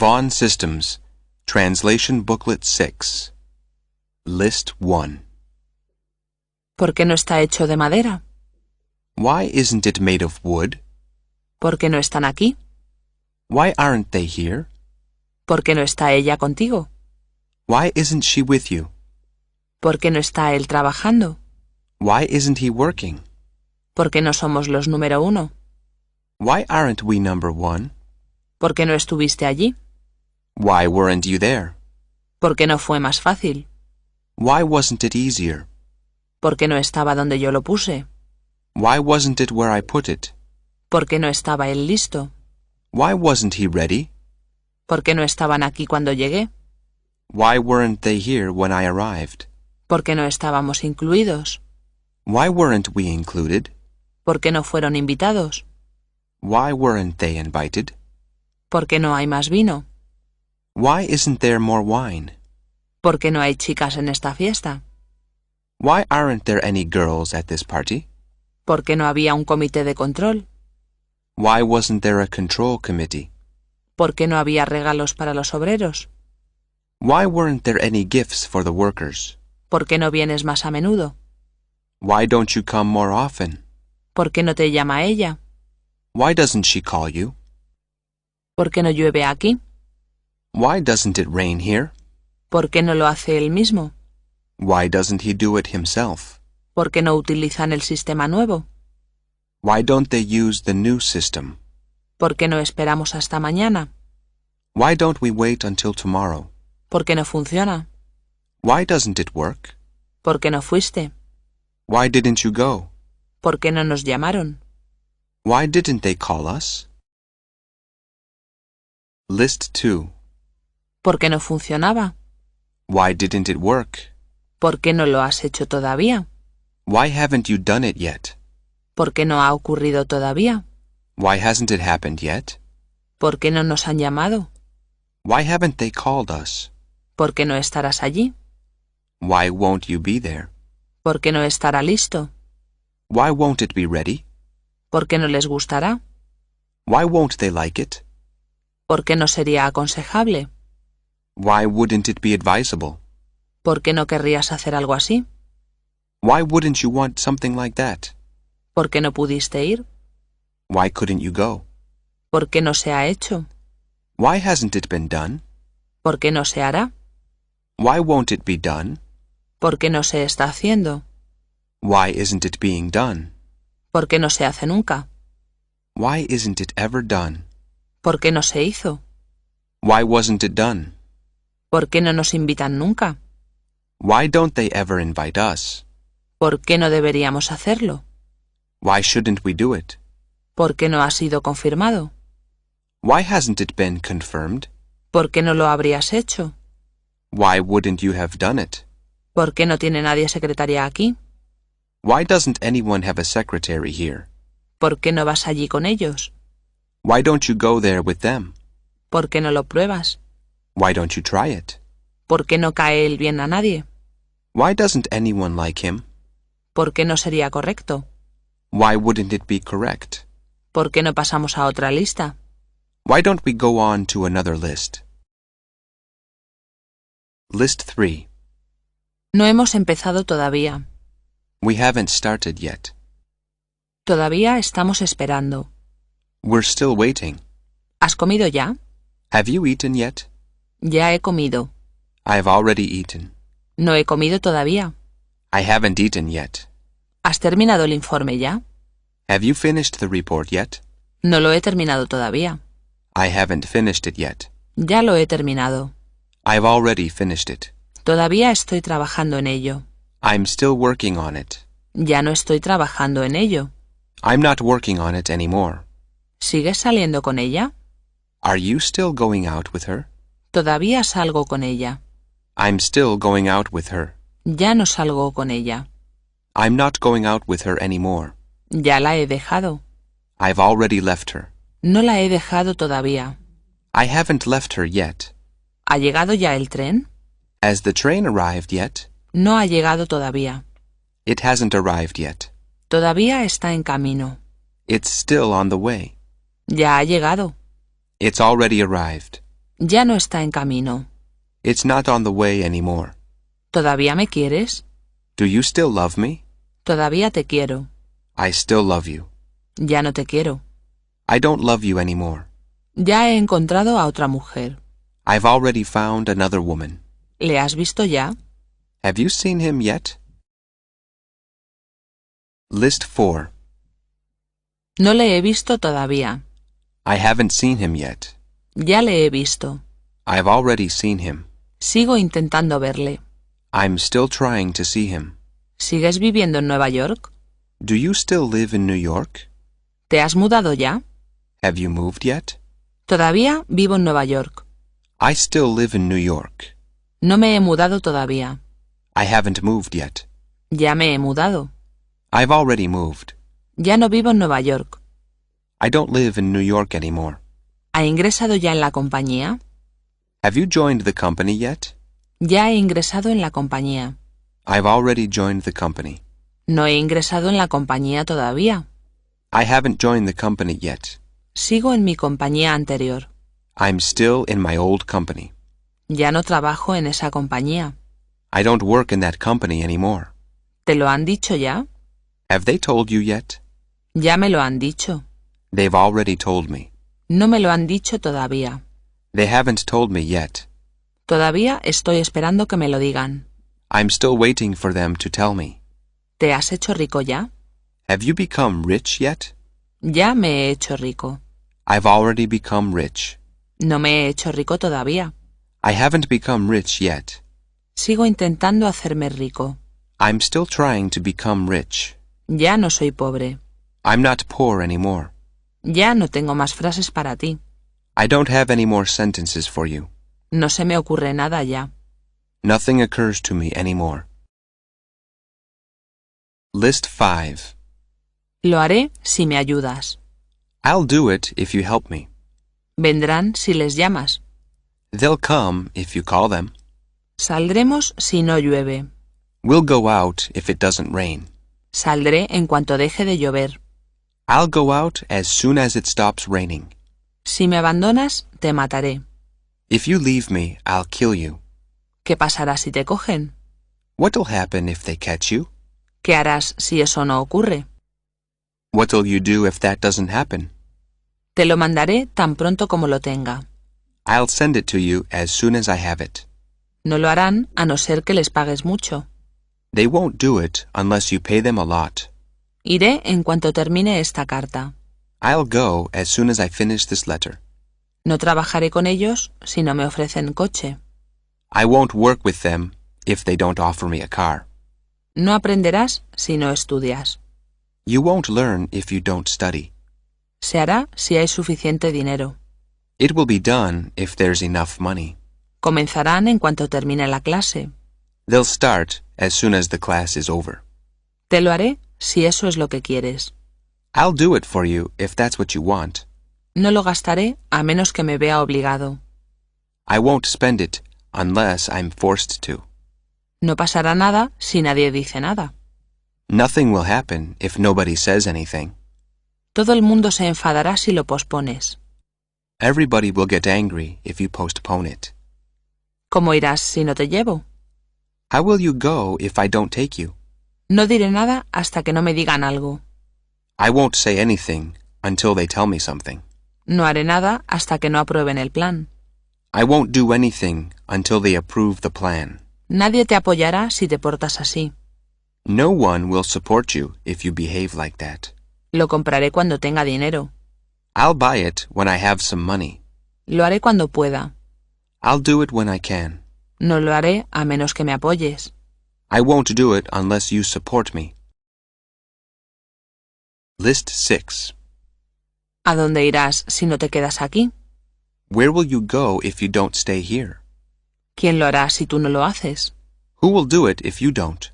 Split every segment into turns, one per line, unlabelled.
Vaughan Systems, Translation Booklet 6. List 1.
¿Por qué no está hecho de madera?
Why isn't it made of wood?
¿Por qué no están aquí?
Why aren't they here?
¿Por qué no está ella contigo?
Why isn't she with you?
¿Por qué no está él trabajando?
Why isn't he working?
¿Por qué no somos los número 1?
Why aren't we number 1?
¿Por qué no estuviste allí?
Why weren't you there?
¿Por qué no fue más fácil?
Why wasn't it easier?
¿Por qué no estaba donde yo lo puse?
Why wasn't it where I put it?
¿Por qué no estaba él listo?
Why wasn't he ready?
¿Por qué no estaban aquí cuando llegué?
Why weren't they here when I arrived?
¿Por qué no estábamos incluidos?
Why weren't we included?
¿Por qué no fueron invitados?
Why weren't they invited?
¿Por qué no hay más vino?
Why isn't there more wine?
¿Por qué no hay chicas en esta fiesta?
Why aren't there any girls at this party?
¿Por qué no había un comité de control?
Why wasn't there a control committee?
¿Por qué no había regalos para los obreros?
Why weren't there any gifts for the workers?
¿Por qué no vienes más a menudo?
Why don't you come more often?
¿Por qué no te llama ella?
Why doesn't she call you?
¿Por qué no llueve aquí?
Why doesn't it rain here?
¿Por qué no lo hace él mismo?
Why doesn't he do it himself?
¿Por qué no utilizan el sistema nuevo?
Why don't they use the new system?
¿Por qué no esperamos hasta mañana?
Why don't we wait until tomorrow?
¿Por qué no funciona?
Why doesn't it work?
¿Por qué no fuiste?
Why didn't you go?
¿Por qué no nos llamaron?
Why didn't they call us? List 2.
¿Por qué no funcionaba?
Why didn't it work?
¿Por qué no lo has hecho todavía?
Why haven't you done it yet?
¿Por qué no ha ocurrido todavía?
Why hasn't it happened yet?
¿Por qué no nos han llamado?
Why haven't they called us?
¿Por qué no estarás allí?
Why won't you be there?
¿Por qué no estará listo?
Why won't it be ready?
¿Por qué no les gustará?
Why won't they like it?
¿Por qué no sería aconsejable?
Why wouldn't it be advisable?
¿Por qué no querrías hacer algo así?
Why wouldn't you want something like that?
¿Por qué no pudiste ir?
Why couldn't you go?
¿Por qué no se ha hecho?
Why hasn't it been done?
¿Por qué no se hará?
Why won't it be done?
¿Por qué no se está haciendo?
Why isn't it being done?
¿Por qué no se hace nunca?
Why isn't it ever done?
¿Por qué no se hizo?
Why wasn't it done?
¿Por qué no nos invitan nunca?
Why don't they ever invite us?
¿Por qué no deberíamos hacerlo?
Why shouldn't we do it?
¿Por qué no ha sido confirmado?
Why hasn't it been confirmed?
¿Por qué no lo habrías hecho?
Why wouldn't you have done it?
¿Por qué no tiene nadie secretaria aquí?
Why doesn't anyone have a secretary here?
¿Por qué no vas allí con ellos?
Why don't you go there with them?
¿Por qué no lo pruebas?
Why don't you try it?
¿Por qué no cae él bien a nadie?
Why doesn't anyone like him?
¿Por qué no sería correcto?
Why wouldn't it be correct?
¿Por qué no pasamos a otra lista?
Why don't we go on to another list? List 3.
No hemos empezado todavía.
We haven't started yet.
Todavía estamos esperando.
We're still waiting.
¿Has comido ya?
Have you eaten yet?
Ya he comido.
I've already eaten.
No he comido todavía.
I haven't eaten yet.
¿Has terminado el informe ya?
Have you finished the report yet?
No lo he terminado todavía.
I haven't finished it yet.
Ya lo he terminado.
I've already finished it.
Todavía estoy trabajando en ello.
I'm still working on it.
Ya no estoy trabajando en ello.
I'm not working on it anymore.
¿Sigues saliendo con ella?
Are you still going out with her?
Todavía salgo con ella.
I'm still going out with her.
Ya no salgo con ella.
I'm not going out with her anymore.
Ya la he dejado.
I've already left her.
No la he dejado todavía.
I haven't left her yet.
¿Ha llegado ya el tren?
Has the train arrived yet?
No ha llegado todavía.
It hasn't arrived yet.
Todavía está en camino.
It's still on the way.
Ya ha llegado.
It's already arrived.
Ya no está en camino.
It's not on the way anymore.
¿Todavía me quieres?
Do you still love me?
Todavía te quiero.
I still love you.
Ya no te quiero.
I don't love you anymore.
Ya he encontrado a otra mujer.
I've already found another woman.
¿Le has visto ya?
Have you seen him yet? List 4.
No le he visto todavía.
I haven't seen him yet.
Ya le he visto.
I've already seen him.
Sigo intentando verle.
I'm still trying to see him.
¿Sigues viviendo en Nueva York?
Do you still live in New York?
¿Te has mudado ya?
Have you moved yet?
Todavía vivo en Nueva York.
I still live in New York.
No me he mudado todavía.
I haven't moved yet.
Ya me he mudado.
I've already moved.
Ya no vivo en Nueva York.
I don't live in New York anymore.
¿Ha ingresado ya en la compañía?
Have you joined the company yet?
Ya he ingresado en la compañía.
I've already joined the company.
No he ingresado en la compañía todavía.
I haven't joined the company yet.
Sigo en mi compañía anterior.
I'm still in my old company.
Ya no trabajo en esa compañía.
I don't work in that company anymore.
¿Te lo han dicho ya?
Have they told you yet?
Ya me lo han dicho.
They've already told me.
No me lo han dicho todavía.
They haven't told me yet.
Todavía estoy esperando que me lo digan.
I'm still waiting for them to tell me.
¿Te has hecho rico ya?
Have you become rich yet?
Ya me he hecho rico.
I've already become rich.
No me he hecho rico todavía.
I haven't become rich yet.
Sigo intentando hacerme rico.
I'm still trying to become rich.
Ya no soy pobre.
I'm not poor anymore.
Ya no tengo más frases para ti.
I don't have any more sentences for you.
No se me ocurre nada ya.
Nothing occurs to me anymore. List 5.
Lo haré si me ayudas.
I'll do it if you help me.
Vendrán si les llamas.
They'll come if you call them.
Saldremos si no llueve.
We'll go out if it doesn't rain.
Saldré en cuanto deje de llover.
I'll go out as soon as it stops raining.
Si me abandonas, te mataré.
If you leave me, I'll kill you.
¿Qué pasará si te cogen?
What'll happen if they catch you?
¿Qué harás si eso no ocurre?
What'll you do if that doesn't happen?
Te lo mandaré tan pronto como lo tenga.
I'll send it to you as soon as I have it.
No lo harán a no ser que les pagues mucho.
They won't do it unless you pay them a lot.
Iré en cuanto termine esta carta.
I'll go as soon as I finish this letter.
No trabajaré con ellos si no me ofrecen coche.
I won't work with them if they don't offer me a car.
No aprenderás si no estudias.
You won't learn if you don't study.
Se hará si hay suficiente dinero.
It will be done if there's enough money.
Comenzarán en cuanto termine la clase.
They'll start as soon as the class is over.
Te lo haré si eso es lo que quieres.
I'll do it for you if that's what you want.
No lo gastaré a menos que me vea obligado.
I won't spend it unless I'm forced to.
No pasará nada si nadie dice nada.
Nothing will happen if nobody says anything.
Todo el mundo se enfadará si lo pospones.
Everybody will get angry if you postpone it.
¿Cómo irás si no te llevo?
How will you go if I don't take you?
No diré nada hasta que no me digan algo.
I won't say anything until they tell me something.
No haré nada hasta que no aprueben el plan.
I won't do anything until they approve the plan.
Nadie te apoyará si te portas así.
No one will support you if you behave like that.
Lo compraré cuando tenga dinero.
I'll buy it when I have some money.
Lo haré cuando pueda.
I'll do it when I can.
No lo haré a menos que me apoyes.
I won't do it unless you support me. List 6.
¿A dónde irás si no te quedas aquí?
Where will you go if you don't stay here?
¿Quién lo hará si tú no lo haces?
Who will do it if you don't?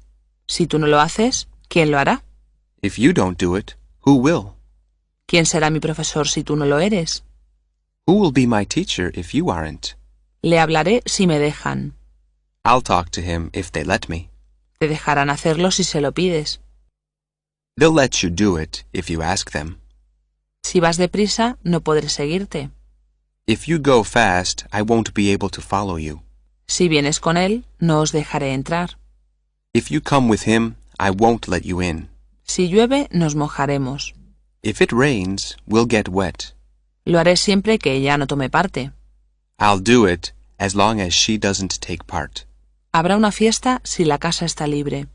Si tú no lo haces, ¿quién lo hará?
If you don't do it, who will?
¿Quién será mi profesor si tú no lo eres?
Who will be my teacher if you aren't?
Le hablaré si me dejan.
I'll talk to him if they let me.
Te dejarán hacerlo si se lo pides.
They'll let you do it if you ask them.
Si vas deprisa, no podré seguirte.
If you go fast, I won't be able to follow you.
Si vienes con él, no os dejaré entrar.
If you come with him, I won't let you in.
Si llueve, nos mojaremos.
If it rains, we'll get wet.
Lo haré siempre que ella no tome parte.
I'll do it as long as she doesn't take part.
Habrá una fiesta si la casa está libre.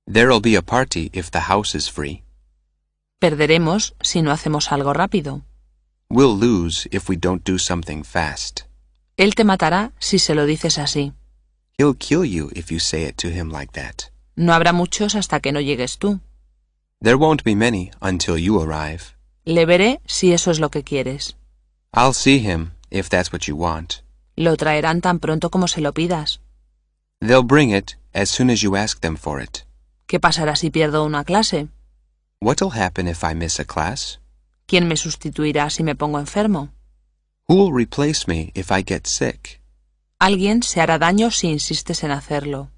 There'll be a party if the house is free.
Perderemos si no hacemos algo rápido.
We'll lose if we don't do something fast.
Él te matará si se lo dices así.
He'll kill you if you say it to him like that.
No habrá muchos hasta que no llegues tú.
There won't be many until you arrive.
Le veré si eso es lo que quieres.
I'll see him if that's what you want.
Lo traerán tan pronto como se lo pidas.
They'll bring it as soon as you ask them for it.
¿Qué pasará si pierdo una clase?
What'll happen if I miss a class?
¿Quién me sustituirá si me pongo enfermo?
Who'll replace me if I get sick?
Alguien se hará daño si insistes en hacerlo.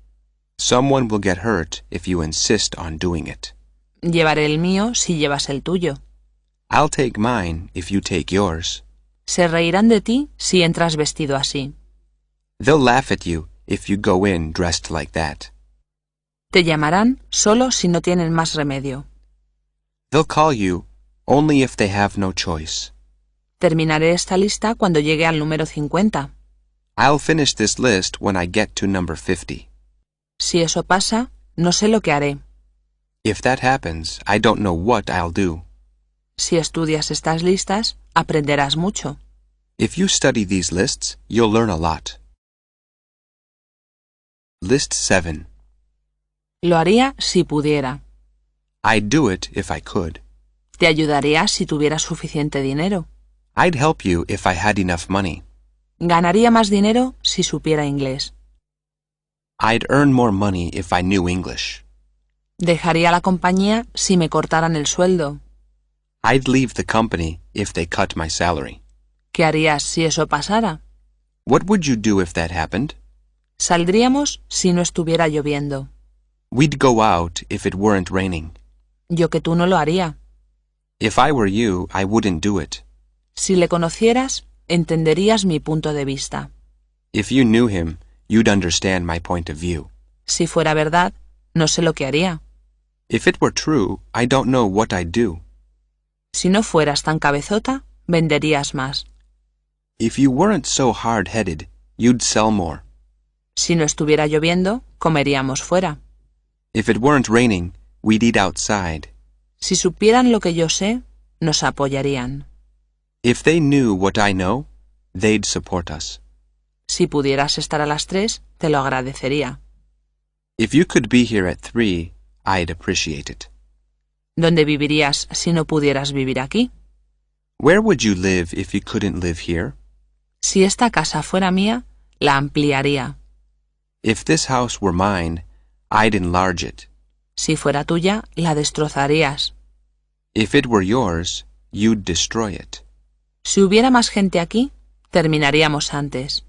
Someone will get hurt if you insist on doing it.
Llevaré el mío si llevas el tuyo.
I'll take mine if you take yours.
Se reirán de ti si entras vestido así.
They'll laugh at you if you go in dressed like that.
Te llamarán solo si no tienen más remedio.
They'll call you only if they have no choice.
Terminaré esta lista cuando llegue al número 50.
I'll finish this list when I get to number 50.
Si eso pasa, no sé lo que haré.
If that happens, I don't know what I'll do.
Si estudias estas listas, aprenderás mucho.
If you study these lists, you'll learn a lot. List 7.
Lo haría si pudiera.
I'd do it if I could.
Te ayudaría si tuvieras suficiente dinero.
I'd help you if I had enough money.
Ganaría más dinero si supiera inglés.
I'd earn more money if I knew English.
Dejaría la compañía si me cortaran el sueldo.
I'd leave the company if they cut my salary.
¿Qué harías si eso pasara?
What would you do if that happened?
Saldríamos si no estuviera lloviendo.
We'd go out if it weren't raining.
Yo que tú no lo haría.
If I were you, I wouldn't do it.
Si le conocieras, entenderías mi punto de vista.
If you knew him, you'd understand my point of view.
Si fuera verdad, no sé lo que haría.
If it were true, I don't know what I'd do.
Si no fueras tan cabezota, venderías más.
If you weren't so hard-headed, you'd sell more.
Si no estuviera lloviendo, comeríamos fuera.
If it weren't raining, we'd eat outside.
Si supieran lo que yo sé, nos apoyarían.
If they knew what I know, they'd support us.
Si pudieras estar a las 3, te lo agradecería.
If you could be here at 3, I'd appreciate it.
¿Dónde vivirías si no pudieras vivir aquí?
Where would you live if you couldn't live here?
Si esta casa fuera mía, la ampliaría.
If this house were mine, I'd enlarge it.
Si fuera tuya, la destrozarías.
If it were yours, you'd destroy it.
Si hubiera más gente aquí, terminaríamos antes.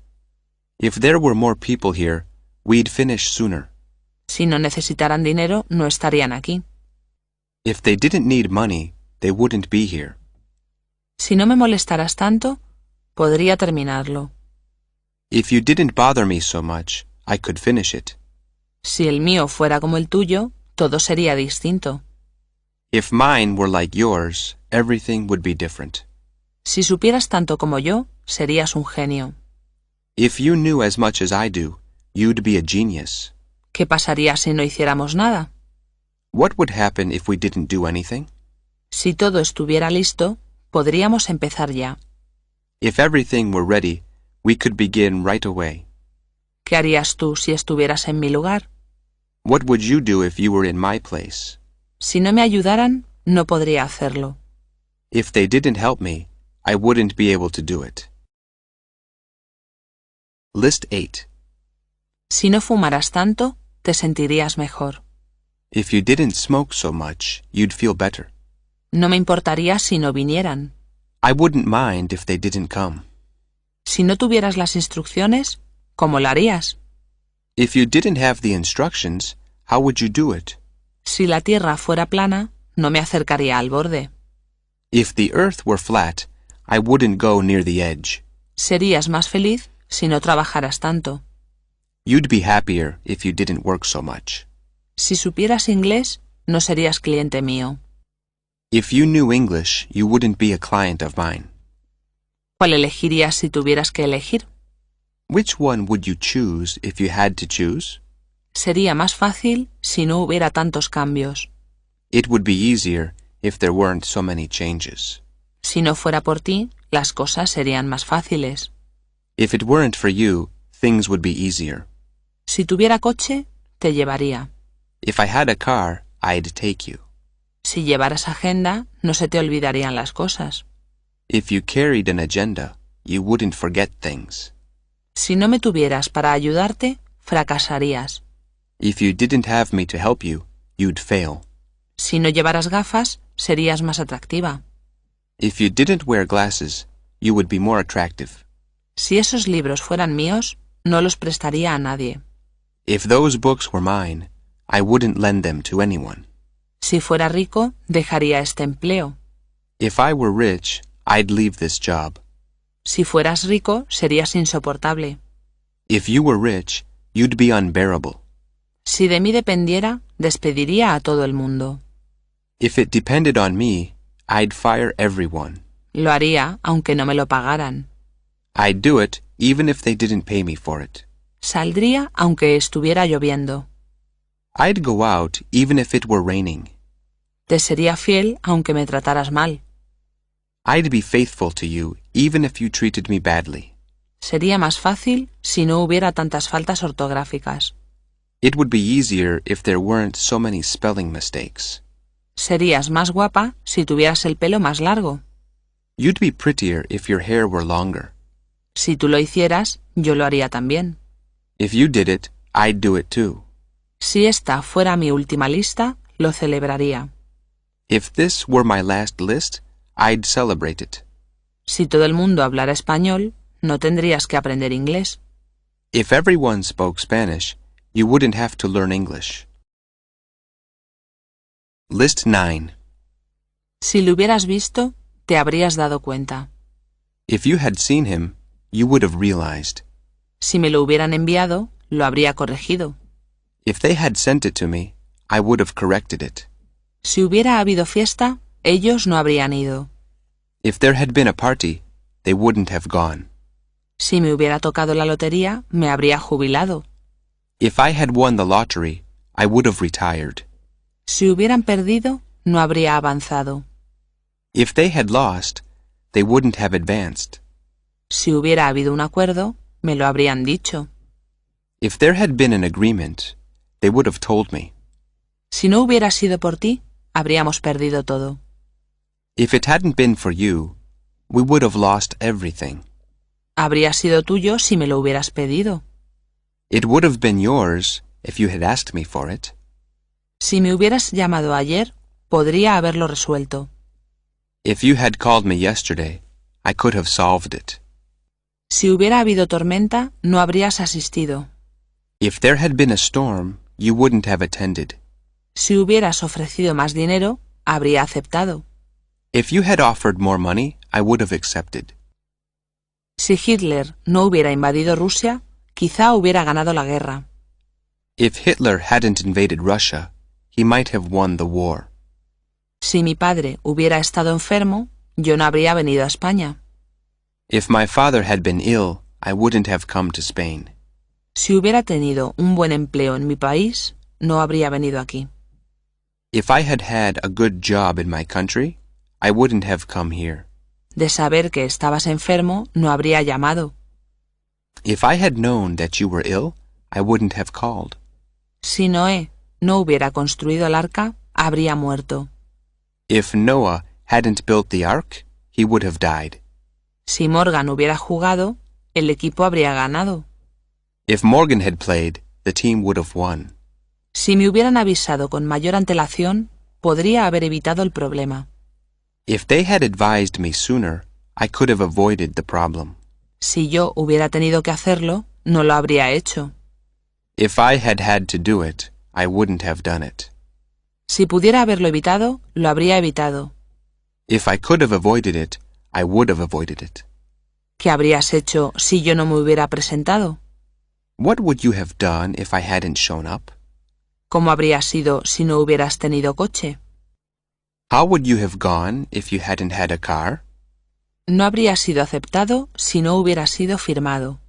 If there were more people here, we'd finish sooner.
Si no necesitaran dinero, no estarían aquí.
If they didn't need money, they wouldn't be here.
Si no me molestaras tanto, podría terminarlo.
If you didn't bother me so much, I could finish it.
Si el mío fuera como el tuyo, todo sería distinto.
If mine were like yours, everything would be different.
Si supieras tanto como yo, serías un genio.
If you knew as much as I do, you'd be a genius.
¿Qué pasaría si no hiciéramos nada?
What would happen if we didn't do anything?
Si todo estuviera listo, podríamos empezar ya.
If everything were ready, we could begin right away.
¿Qué harías tú si estuvieras en mi lugar?
What would you do if you were in my place?
Si no me ayudaran, no podría hacerlo.
If they didn't help me, I wouldn't be able to do it. List 8.
Si no fumaras tanto, te sentirías mejor.
If you didn't smoke so much, you'd feel better.
No me importaría si no vinieran.
I wouldn't mind if they didn't come.
Si no tuvieras las instrucciones, ¿cómo lo harías?
If you didn't have the instructions, how would you do it?
Si la tierra fuera plana, no me acercaría al borde.
If the earth were flat, I wouldn't go near the edge.
Serías más feliz si no trabajaras tanto.
You'd be happier if you didn't work so much.
Si supieras inglés, no serías cliente mío.
If you knew English, you wouldn't be a client of mine.
¿Cuál elegirías si tuvieras que elegir?
Which one would you choose if you had to choose?
Sería más fácil si no hubiera tantos cambios.
It would be easier if there weren't so many changes.
Si no fuera por ti, las cosas serían más fáciles.
If it weren't for you, things would be easier.
Si tuviera coche, te llevaría.
If I had a car, I'd take you.
Si llevaras agenda, no se te olvidarían las cosas.
If you carried an agenda, you wouldn't forget things.
Si no me tuvieras para ayudarte, fracasarías.
If you didn't have me to help you, you'd fail.
Si no llevaras gafas, serías más atractiva.
If you didn't wear glasses, you would be more attractive.
Si esos libros fueran míos, no los prestaría a nadie.
If those books were mine, I wouldn't lend them to anyone.
Si fuera rico, dejaría este empleo.
If I were rich, I'd leave this job.
Si fueras rico, serías insoportable.
If you were rich, you'd be unbearable.
Si de mí dependiera, despediría a todo el mundo.
If it depended on me, I'd fire everyone.
Lo haría aunque no me lo pagaran.
I'd do it even if they didn't pay me for it.
Saldría aunque estuviera lloviendo.
I'd go out even if it were raining.
Te sería fiel aunque me trataras mal.
I'd be faithful to you even if you treated me badly.
Sería más fácil si no hubiera tantas faltas ortográficas.
It would be easier if there weren't so many spelling mistakes.
Serías más guapa si tuvieras el pelo más largo.
You'd be prettier if your hair were longer.
Si tú lo hicieras, yo lo haría también.
If you did it, I'd do it too.
Si esta fuera mi última lista, lo celebraría.
If this were my last list, I'd celebrate it.
Si todo el mundo hablara español, no tendrías que aprender inglés.
If everyone spoke Spanish, you wouldn't have to learn English. List 9.
Si lo hubieras visto, te habrías dado cuenta.
If you had seen him, you would have realized.
Si me lo hubieran enviado, lo habría corregido.
If they had sent it to me, I would have corrected it.
Si hubiera habido fiesta, ellos no habrían ido.
If there had been a party, they wouldn't have gone.
Si me hubiera tocado la lotería, me habría jubilado.
If I had won the lottery, I would have retired.
Si hubieran perdido, no habría avanzado.
If they had lost, they wouldn't have advanced.
Si hubiera habido un acuerdo, me lo habrían dicho.
If there had been an agreement, they would have told me.
Si no hubiera sido por ti, habríamos perdido todo.
If it hadn't been for you, we would have lost everything.
Habría sido tuyo si me lo hubieras pedido.
It would have been yours if you had asked me for it.
Si me hubieras llamado ayer, podría haberlo resuelto.
If you had called me yesterday, I could have solved it.
Si hubiera habido tormenta, no habrías asistido.
If there had been a storm, you wouldn't have attended.
Si hubieras ofrecido más dinero, habría aceptado.
If you had offered more money, I would have accepted.
Si Hitler no hubiera invadido Rusia, quizá hubiera ganado la guerra.
If Hitler hadn't invaded Russia, he might have won the war.
Si mi padre hubiera estado enfermo, yo no habría venido a España.
If my father had been ill, I wouldn't have come to Spain.
Si hubiera tenido un buen empleo en mi país, no habría venido aquí.
If I had had a good job in my country, I wouldn't have come here.
De saber que estabas enfermo, no habría llamado.
If I had known that you were ill, I wouldn't have called.
Si Noé no hubiera construido el arca, habría muerto.
If Noah hadn't built the ark, he would have died.
Si Morgan hubiera jugado, el equipo habría ganado.
If Morgan had played, the team would have won.
Si me hubieran avisado con mayor antelación, podría haber evitado el problema.
If they had advised me sooner, I could have avoided the problem.
Si yo hubiera tenido que hacerlo, no lo habría hecho.
If I had had to do it, I wouldn't have done it.
Si pudiera haberlo evitado, lo habría evitado.
If I could have avoided it, I would have avoided it.
¿Qué habrías hecho si yo no me hubiera presentado?
What would you have done if I hadn't shown up?
¿Cómo habría sido si no hubieras tenido coche?
How would you have gone if you hadn't had a car?
No habría sido aceptado si no hubiera sido firmado.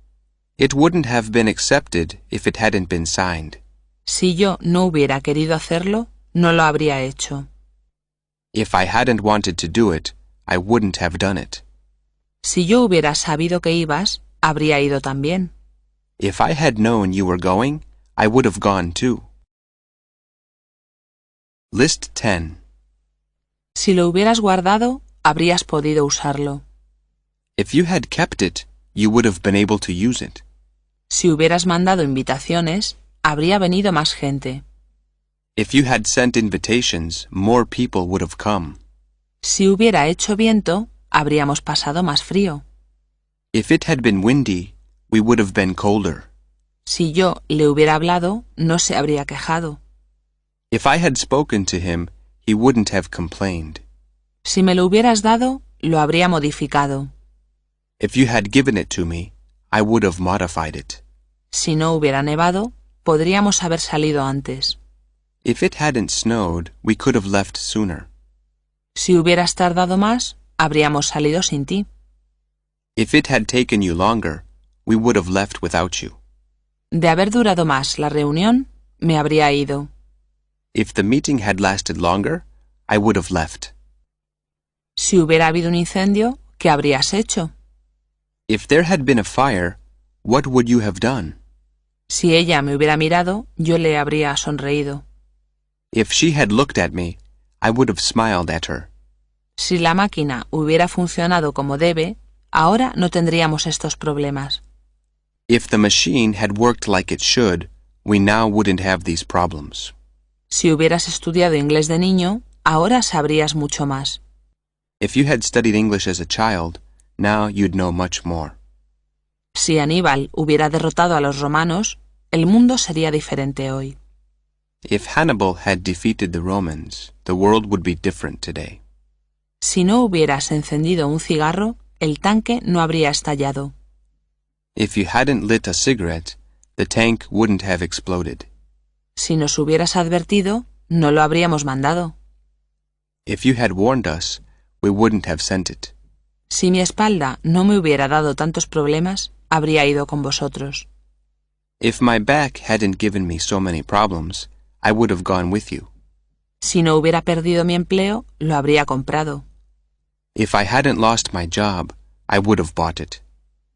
It wouldn't have been accepted if it hadn't been signed.
Si yo no hubiera querido hacerlo, no lo habría hecho.
If I hadn't wanted to do it, I wouldn't have done it.
Si yo hubiera sabido que ibas, habría ido también.
If I had known you were going, I would have gone too. List 10.
Si lo hubieras guardado, habrías podido usarlo.
If you had kept it, you would have been able to use it.
Si hubieras mandado invitaciones, habría venido más gente.
If you had sent invitations, more people would have come.
Si hubiera hecho viento, habríamos pasado más frío.
If it had been windy, we would have been colder.
Si yo le hubiera hablado, no se habría quejado.
If I had spoken to him, he wouldn't have complained.
Si me lo hubieras dado, lo habría modificado.
If you had given it to me, I would have modified it.
Si no hubiera nevado, podríamos haber salido antes.
If it hadn't snowed, we could have left sooner.
Si hubieras tardado más, habríamos salido sin ti.
If it had taken you longer, we would have left without you.
De haber durado más la reunión, me habría ido.
If the meeting had lasted longer, I would have left.
Si hubiera habido un incendio, ¿qué habrías hecho?
If there had been a fire, what would you have done?
Si ella me hubiera mirado, yo le habría sonreído.
If she had looked at me, I would have smiled at her.
Si la máquina hubiera funcionado como debe, ahora no tendríamos estos problemas.
If the machine had worked like it should, we now wouldn't have these problems.
Si hubieras estudiado inglés de niño, ahora sabrías mucho más.
If you had studied English as a child, now you'd know much more.
Si Aníbal hubiera derrotado a los romanos, el mundo sería diferente hoy.
If Hannibal had defeated the Romans, the world would be different today.
Si no hubieras encendido un cigarro, el tanque no habría estallado.
If you hadn't lit a cigarette, the tank wouldn't have exploded.
Si nos hubieras advertido, no lo habríamos mandado.
If you had warned us, we wouldn't have sent it.
Si mi espalda no me hubiera dado tantos problemas, habría ido con vosotros.
If my back hadn't given me so many problems, I would have gone with you.
Si no hubiera perdido mi empleo, lo habría comprado.
If I hadn't lost my job, I would have bought it.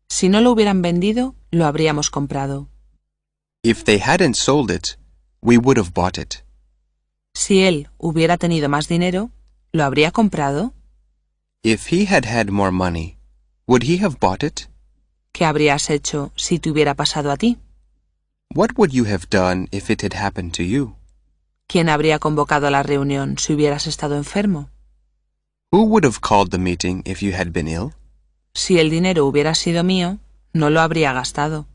Si no lo hubieran vendido, lo habríamos comprado.
If they hadn't sold it, we would have bought it.
Si él hubiera tenido más dinero, ¿lo habría comprado?
If he had had more money, would he have bought it?
¿Qué habrías hecho si te hubiera pasado a ti?
What would you have done if it had happened to you?
¿Quién habría convocado la reunión si hubieras estado enfermo?
Who would have called the meeting if you had been ill?
Si el dinero hubiera sido mío, no lo habría gastado.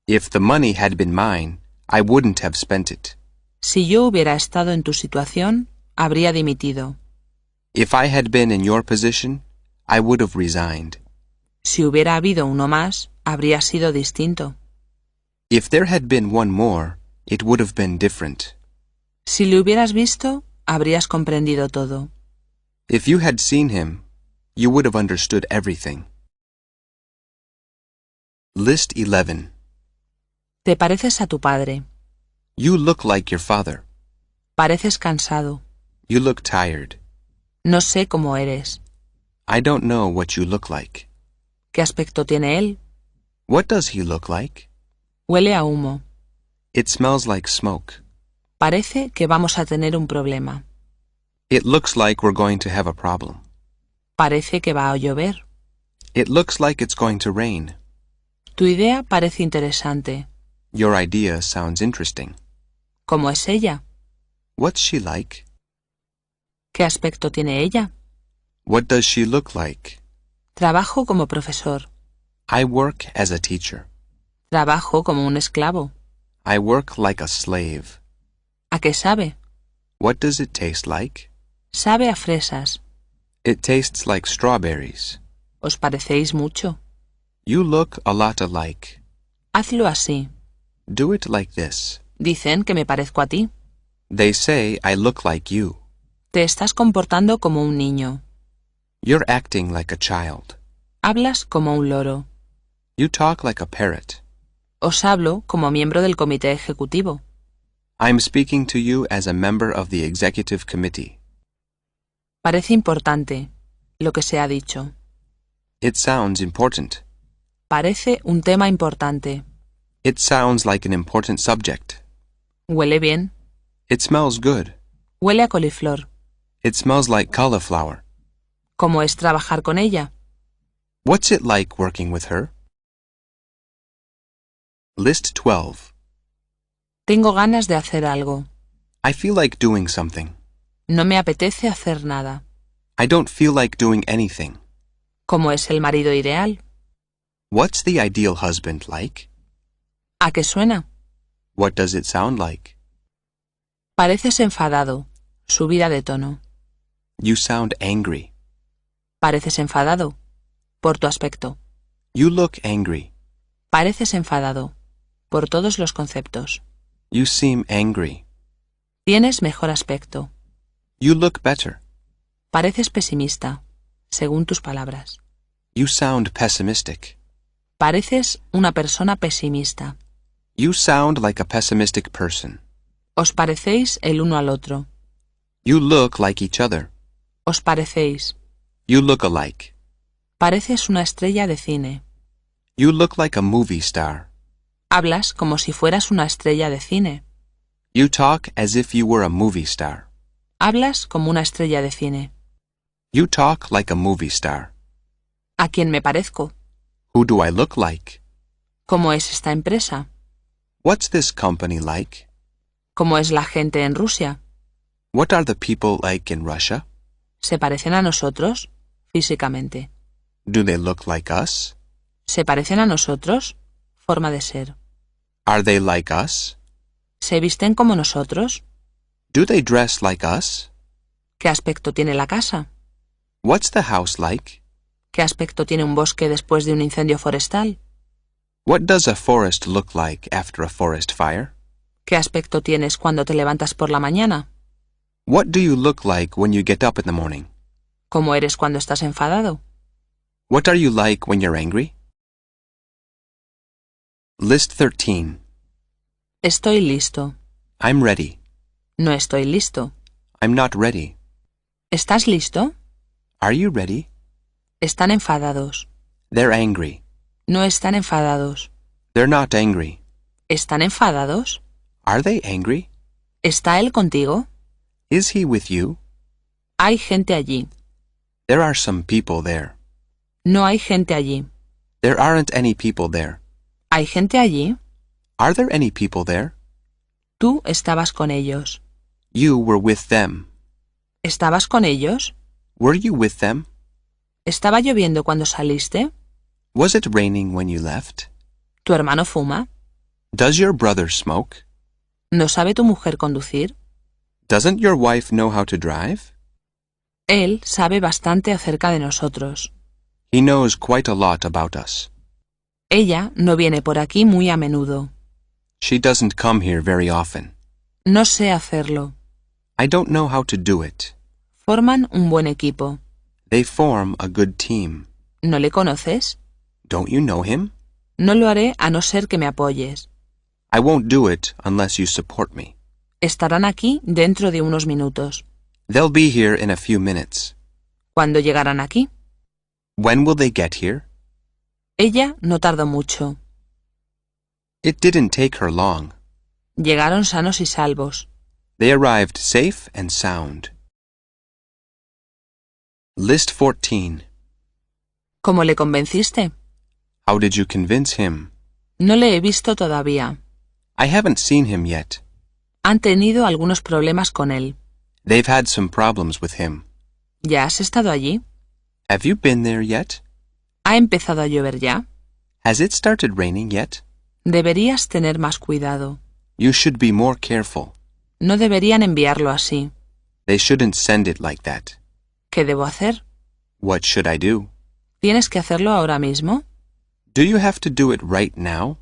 If the money had been mine, I wouldn't have spent it.
Si yo hubiera estado en tu situación, habría dimitido.
If I had been in your position, I would have resigned.
Si hubiera habido uno más, habría sido distinto.
If there had been one more, it would have been different.
Si le hubieras visto, habrías comprendido todo.
If you had seen him, you would have understood everything. List 11.
Te pareces a tu padre.
You look like your father.
Pareces cansado.
You look tired.
No sé cómo eres.
I don't know what you look like.
¿Qué aspecto tiene él?
What does he look like?
Huele a humo.
It smells like smoke.
Parece que vamos a tener un problema.
It looks like we're going to have a problem.
Parece que va a llover.
It looks like it's going to rain.
Tu idea parece interesante.
Your idea sounds interesting.
¿Cómo es ella?
What's she like?
¿Qué aspecto tiene ella?
What does she look like?
Trabajo como profesor.
I work as a teacher.
Trabajo como un esclavo.
I work like a slave.
¿A qué sabe?
What does it taste like?
Sabe a fresas.
It tastes like strawberries.
Os parecéis mucho.
You look a lot alike.
Hazlo así.
Do it like this.
Dicen que me parezco a ti.
They say I look like you.
Te estás comportando como un niño.
You're acting like a child.
Hablas como un loro.
You talk like a parrot.
Os hablo como miembro del comité ejecutivo.
I'm speaking to you as a member of the executive committee.
Parece importante lo que se ha dicho.
It sounds important.
Parece un tema importante.
It sounds like an important subject.
Huele bien.
It smells good.
Huele a coliflor.
It smells like cauliflower.
¿Cómo es trabajar con ella?
What's it like working with her? List 12.
Tengo ganas de hacer algo.
I feel like doing something.
No me apetece hacer nada.
I don't feel like doing anything.
¿Cómo es el marido ideal?
What's the ideal husband like?
¿A qué suena?
What does it sound like?
Pareces enfadado. Subida de tono.
You sound angry.
Pareces enfadado. Por tu aspecto.
You look angry.
Pareces enfadado. Por todos los conceptos.
You seem angry.
Tienes mejor aspecto.
You look better.
Pareces pesimista, según tus palabras.
You sound pessimistic.
Pareces una persona pesimista.
You sound like a pessimistic person.
Os parecéis el uno al otro.
You look like each other.
Os parecéis.
You look alike.
Pareces una estrella de cine.
You look like a movie star.
Hablas como si fueras una estrella de cine.
You talk as if you were a movie star.
Hablas como una estrella de cine.
You talk like a movie star.
¿A quién me parezco?
Who do I look like?
¿Cómo es esta empresa?
What's this company like?
¿Cómo es la gente en Rusia?
What are the people like in Russia?
¿Se parecen a nosotros? Físicamente.
Do they look like us?
¿Se parecen a nosotros? Forma de ser.
Are they like us?
¿Se visten como nosotros?
Do they dress like us?
¿Qué aspecto tiene la casa?
What's the house like?
¿Qué aspecto tiene un bosque después de un incendio forestal?
What does a forest look like after a forest fire?
¿Qué aspecto tienes cuando te levantas por la mañana?
What do you look like when you get up in the morning?
¿Cómo eres cuando estás enfadado?
What are you like when you're angry? List 13.
Estoy listo.
I'm ready.
No estoy listo.
I'm not ready.
¿Estás listo?
Are you ready?
Están enfadados.
They're angry.
No están enfadados.
They're not angry.
¿Están enfadados?
Are they angry?
¿Está él contigo?
Is he with you?
Hay gente allí.
There are some people there.
No hay gente allí.
There aren't any people there.
¿Hay gente allí?
Are there any people there?
Tú estabas con ellos.
You were with them.
¿Estabas con ellos?
Were you with them?
¿Estaba lloviendo cuando saliste?
Was it raining when you left?
¿Tu hermano fuma?
Does your brother smoke?
¿No sabe tu mujer conducir?
Doesn't your wife know how to drive?
Él sabe bastante acerca de nosotros.
He knows quite a lot about us.
Ella no viene por aquí muy a menudo.
She doesn't come here very often.
No sé hacerlo.
I don't know how to do it.
Forman un buen equipo.
They form a good team.
¿No le conoces?
Don't you know him?
No lo haré a no ser que me apoyes.
I won't do it unless you support me.
Estarán aquí dentro de unos minutos.
They'll be here in a few minutes.
¿Cuándo llegarán aquí?
When will they get here?
Ella no tardó mucho.
It didn't take her long.
Llegaron sanos y salvos.
They arrived safe and sound. List 14.
¿Cómo le convenciste?
How did you convince him?
No le he visto todavía.
I haven't seen him yet.
Han tenido algunos problemas con él.
They've had some problems with him.
¿Ya has estado allí?
Have you been there yet?
¿Ha empezado a llover ya?
Has it started raining yet?
Deberías tener más cuidado.
You should be more careful.
No deberían enviarlo así.
They shouldn't send it like that.
¿Qué debo hacer?
What should I do?
¿Tienes que hacerlo ahora mismo?
Do you have to do it right now?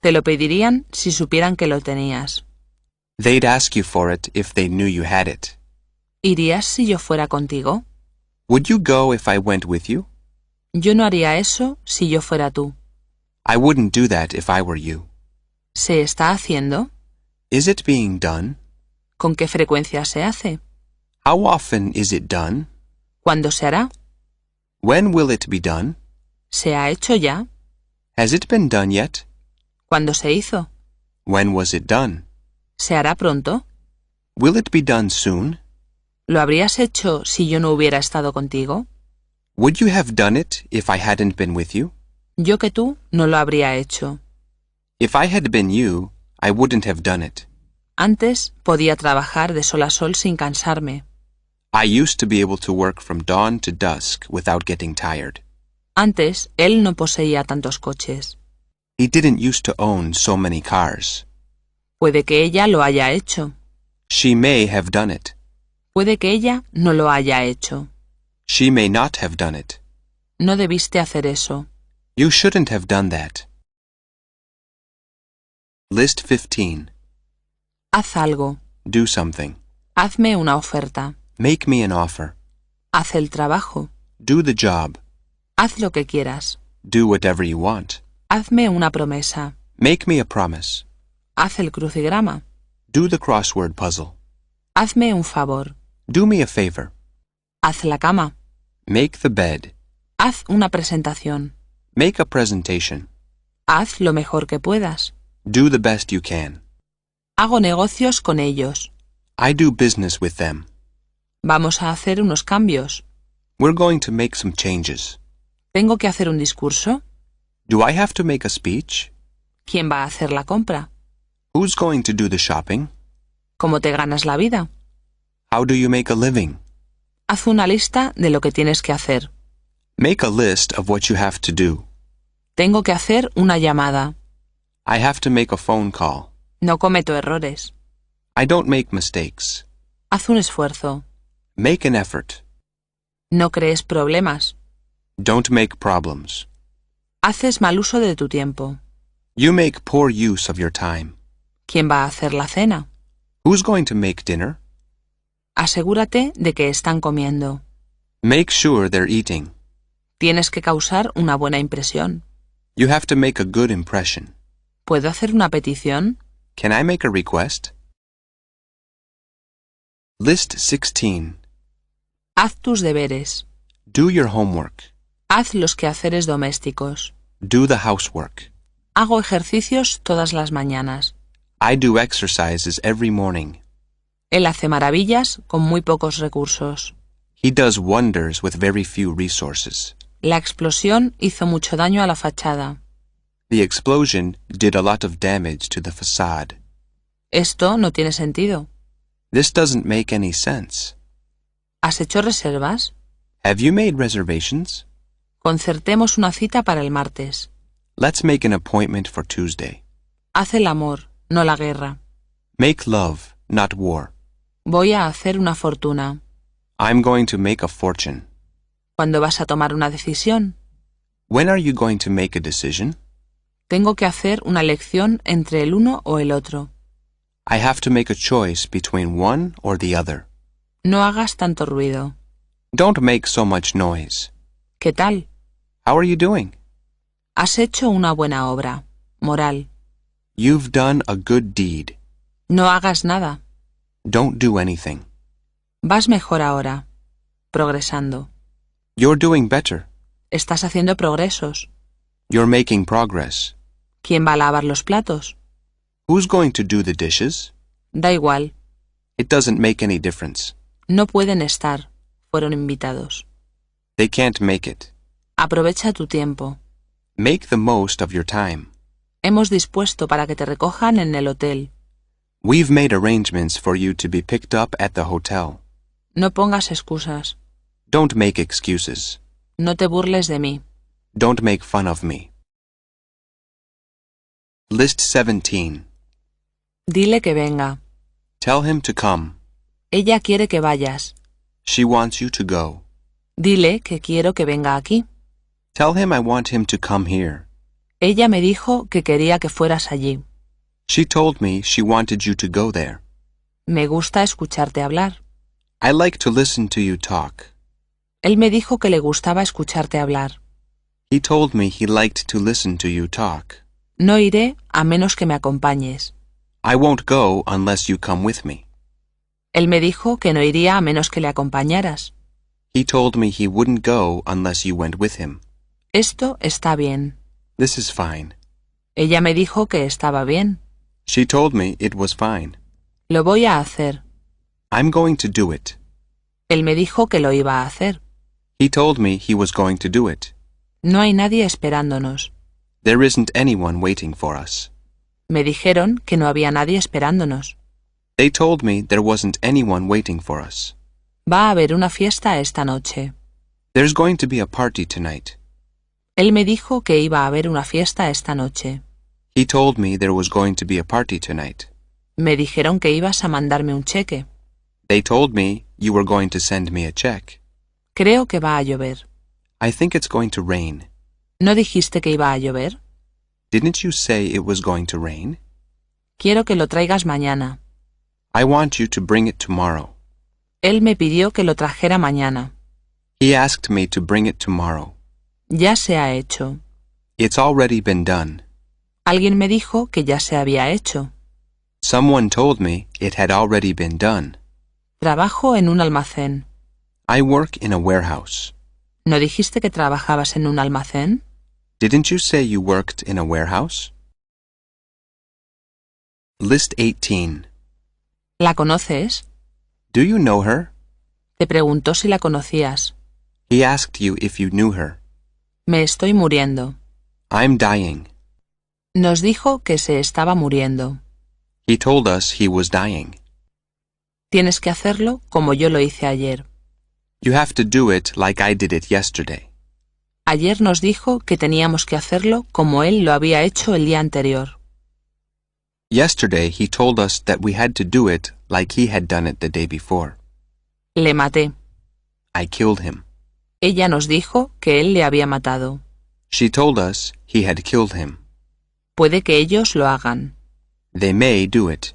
Te lo pedirían si supieran que lo tenías.
They'd ask you for it if they knew you had it.
¿Irías si yo fuera contigo?
Would you go if I went with you?
Yo no haría eso si yo fuera tú.
I wouldn't do that if I were you.
¿Se está haciendo?
Is it being done?
¿Con qué frecuencia se hace?
How often is it done?
¿Cuándo se hará?
When will it be done?
¿Se ha hecho ya?
Has it been done yet?
¿Cuándo se hizo?
When was it done?
¿Se hará pronto?
Will it be done soon?
¿Lo habrías hecho si yo no hubiera estado contigo?
Would you have done it if I hadn't been with you?
Yo que tú no lo habría hecho.
If I had been you, I wouldn't have done it.
Antes podía trabajar de sol a sol sin cansarme.
I used to be able to work from dawn to dusk without getting tired.
Antes él no poseía tantos coches.
He didn't used to own so many cars.
Puede que ella lo haya hecho.
She may have done it.
Puede que ella no lo haya hecho.
She may not have done it.
No debiste hacer eso.
You shouldn't have done that. List 15.
Haz algo.
Do something.
Hazme una oferta.
Make me an offer.
Haz el trabajo.
Do the job.
Haz lo que quieras.
Do whatever you want.
Hazme una promesa.
Make me a promise.
Haz el crucigrama.
Do the crossword puzzle.
Hazme un favor.
Do me a favor.
Haz la cama.
Make the bed.
Haz una presentación.
Make a presentation.
Haz lo mejor que puedas.
Do the best you can.
Hago negocios con ellos.
I do business with them.
Vamos a hacer unos cambios.
We're going to make some changes.
¿Tengo que hacer un discurso?
Do I have to make a speech?
¿Quién va a hacer la compra?
Who's going to do the shopping?
¿Cómo te ganas la vida?
How do you make a living?
Haz una lista de lo que tienes que hacer.
Make a list of what you have to do.
Tengo que hacer una llamada.
I have to make a phone call.
No cometo errores.
I don't make mistakes.
Haz un esfuerzo.
Make an effort.
No crees problemas.
Don't make problems.
Haces mal uso de tu tiempo.
You make poor use of your time.
¿Quién va a hacer la cena?
Who's going to make dinner?
Asegúrate de que están comiendo.
Make sure they're eating.
Tienes que causar una buena impresión.
You have to make a good impression.
¿Puedo hacer una petición?
Can I make a request? List 16.
Haz tus deberes.
Do your homework.
Haz los quehaceres domésticos.
Do the housework.
Hago ejercicios todas las mañanas.
I do exercises every morning.
Él hace maravillas con muy pocos recursos.
He does wonders with very few resources.
La explosión hizo mucho daño a la fachada.
The explosion did a lot of damage to the facade.
Esto no tiene sentido.
This doesn't make any sense.
¿Has hecho reservas?
Have you made reservations?
Concertemos una cita para el martes.
Let's make an appointment for Tuesday.
Haz el amor, no la guerra.
Make love, not war.
Voy a hacer una fortuna.
I'm going to make a fortune.
¿Cuándo vas a tomar una decisión?
When are you going to make a decision?
Tengo que hacer una elección entre el uno o el otro.
I have to make a choice between one or the other.
No hagas tanto ruido.
Don't make so much noise.
¿Qué tal?
How are you doing?
Has hecho una buena obra. Moral.
You've done a good deed.
No hagas nada.
Don't do anything.
Vas mejor ahora. Progresando.
You're doing better.
Estás haciendo progresos.
You're making progress.
¿Quién va a lavar los platos?
Who's going to do the dishes?
Da igual.
It doesn't make any difference.
No pueden estar. Fueron invitados.
They can't make it.
Aprovecha tu tiempo.
Make the most of your time.
Hemos dispuesto para que te recojan en el hotel.
We've made arrangements for you to be picked up at the hotel.
No pongas excusas.
Don't make excuses.
No te burles de mí.
Don't make fun of me. List 17.
Dile que venga.
Tell him to come.
Ella quiere que vayas.
She wants you to go.
Dile que quiero que venga aquí.
Tell him I want him to come here.
Ella me dijo que quería que fueras allí.
She told me she wanted you to go there.
Me gusta escucharte hablar.
I like to listen to you talk.
Él me dijo que le gustaba escucharte hablar.
He told me he liked to listen to you talk.
No iré a menos que me acompañes.
I won't go unless you come with me.
Él me dijo que no iría a menos que le acompañaras.
He told me he wouldn't go unless you went with him.
Esto está bien.
This is fine.
Ella me dijo que estaba bien.
She told me it was fine.
Lo voy a hacer.
I'm going to do it.
Él me dijo que lo iba a hacer.
He told me he was going to do it.
No hay nadie esperándonos.
There isn't anyone waiting for us.
Me dijeron que no había nadie esperándonos.
They told me there wasn't anyone waiting for us.
Va a haber una fiesta esta noche.
There's going to be a party tonight.
Él me dijo que iba a haber una fiesta esta noche.
He told me there was going to be a party tonight.
Me dijeron que ibas a mandarme un cheque.
They told me you were going to send me a check.
Creo que va a llover.
I think it's going to rain.
¿No dijiste que iba a llover?
Didn't you say it was going to rain?
Quiero que lo traigas mañana.
I want you to bring it tomorrow.
Él me pidió que lo trajera mañana.
He asked me to bring it tomorrow.
Ya se ha hecho.
It's already been done.
Alguien me dijo que ya se había hecho.
Someone told me it had already been done.
Trabajo en un almacén.
I work in a warehouse.
¿No dijiste que trabajabas en un almacén?
Didn't you say you worked in a warehouse? List 18.
¿La conoces?
Do you know her?
Te preguntó si la conocías.
He asked you if you knew her.
Me estoy muriendo.
I'm dying.
Nos dijo que se estaba muriendo.
He told us he was dying.
Tienes que hacerlo como yo lo hice ayer.
You have to do it like I did it yesterday.
Ayer nos dijo que teníamos que hacerlo como él lo había hecho el día anterior.
Yesterday he told us that we had to do it like he had done it the day before.
Le maté.
I killed him.
Ella nos dijo que él le había matado.
She told us he had killed him.
Puede que ellos lo hagan.
They may do it.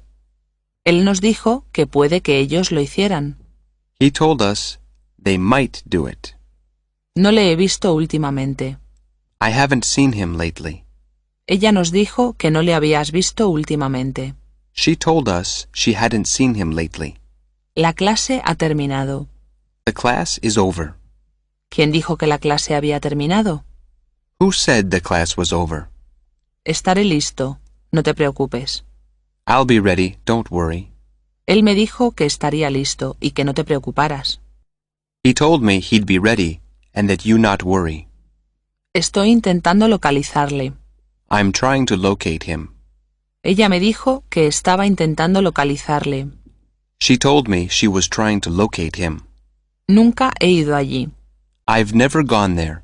Él nos dijo que puede que ellos lo hicieran.
He told us they might do it.
No le he visto últimamente.
I haven't seen him lately.
Ella nos dijo que no le habías visto últimamente.
She told us she hadn't seen him lately.
La clase ha terminado.
The class is over.
¿Quién dijo que la clase había terminado?
Who said the class was over?
Estaré listo. No te preocupes.
I'll be ready, don't worry.
Él me dijo que estaría listo y que no te preocuparas.
He told me he'd be ready and that you not worry.
Estoy intentando localizarle.
I'm trying to locate him.
Ella me dijo que estaba intentando localizarle.
She told me she was trying to locate him.
Nunca he ido allí.
I've never gone there.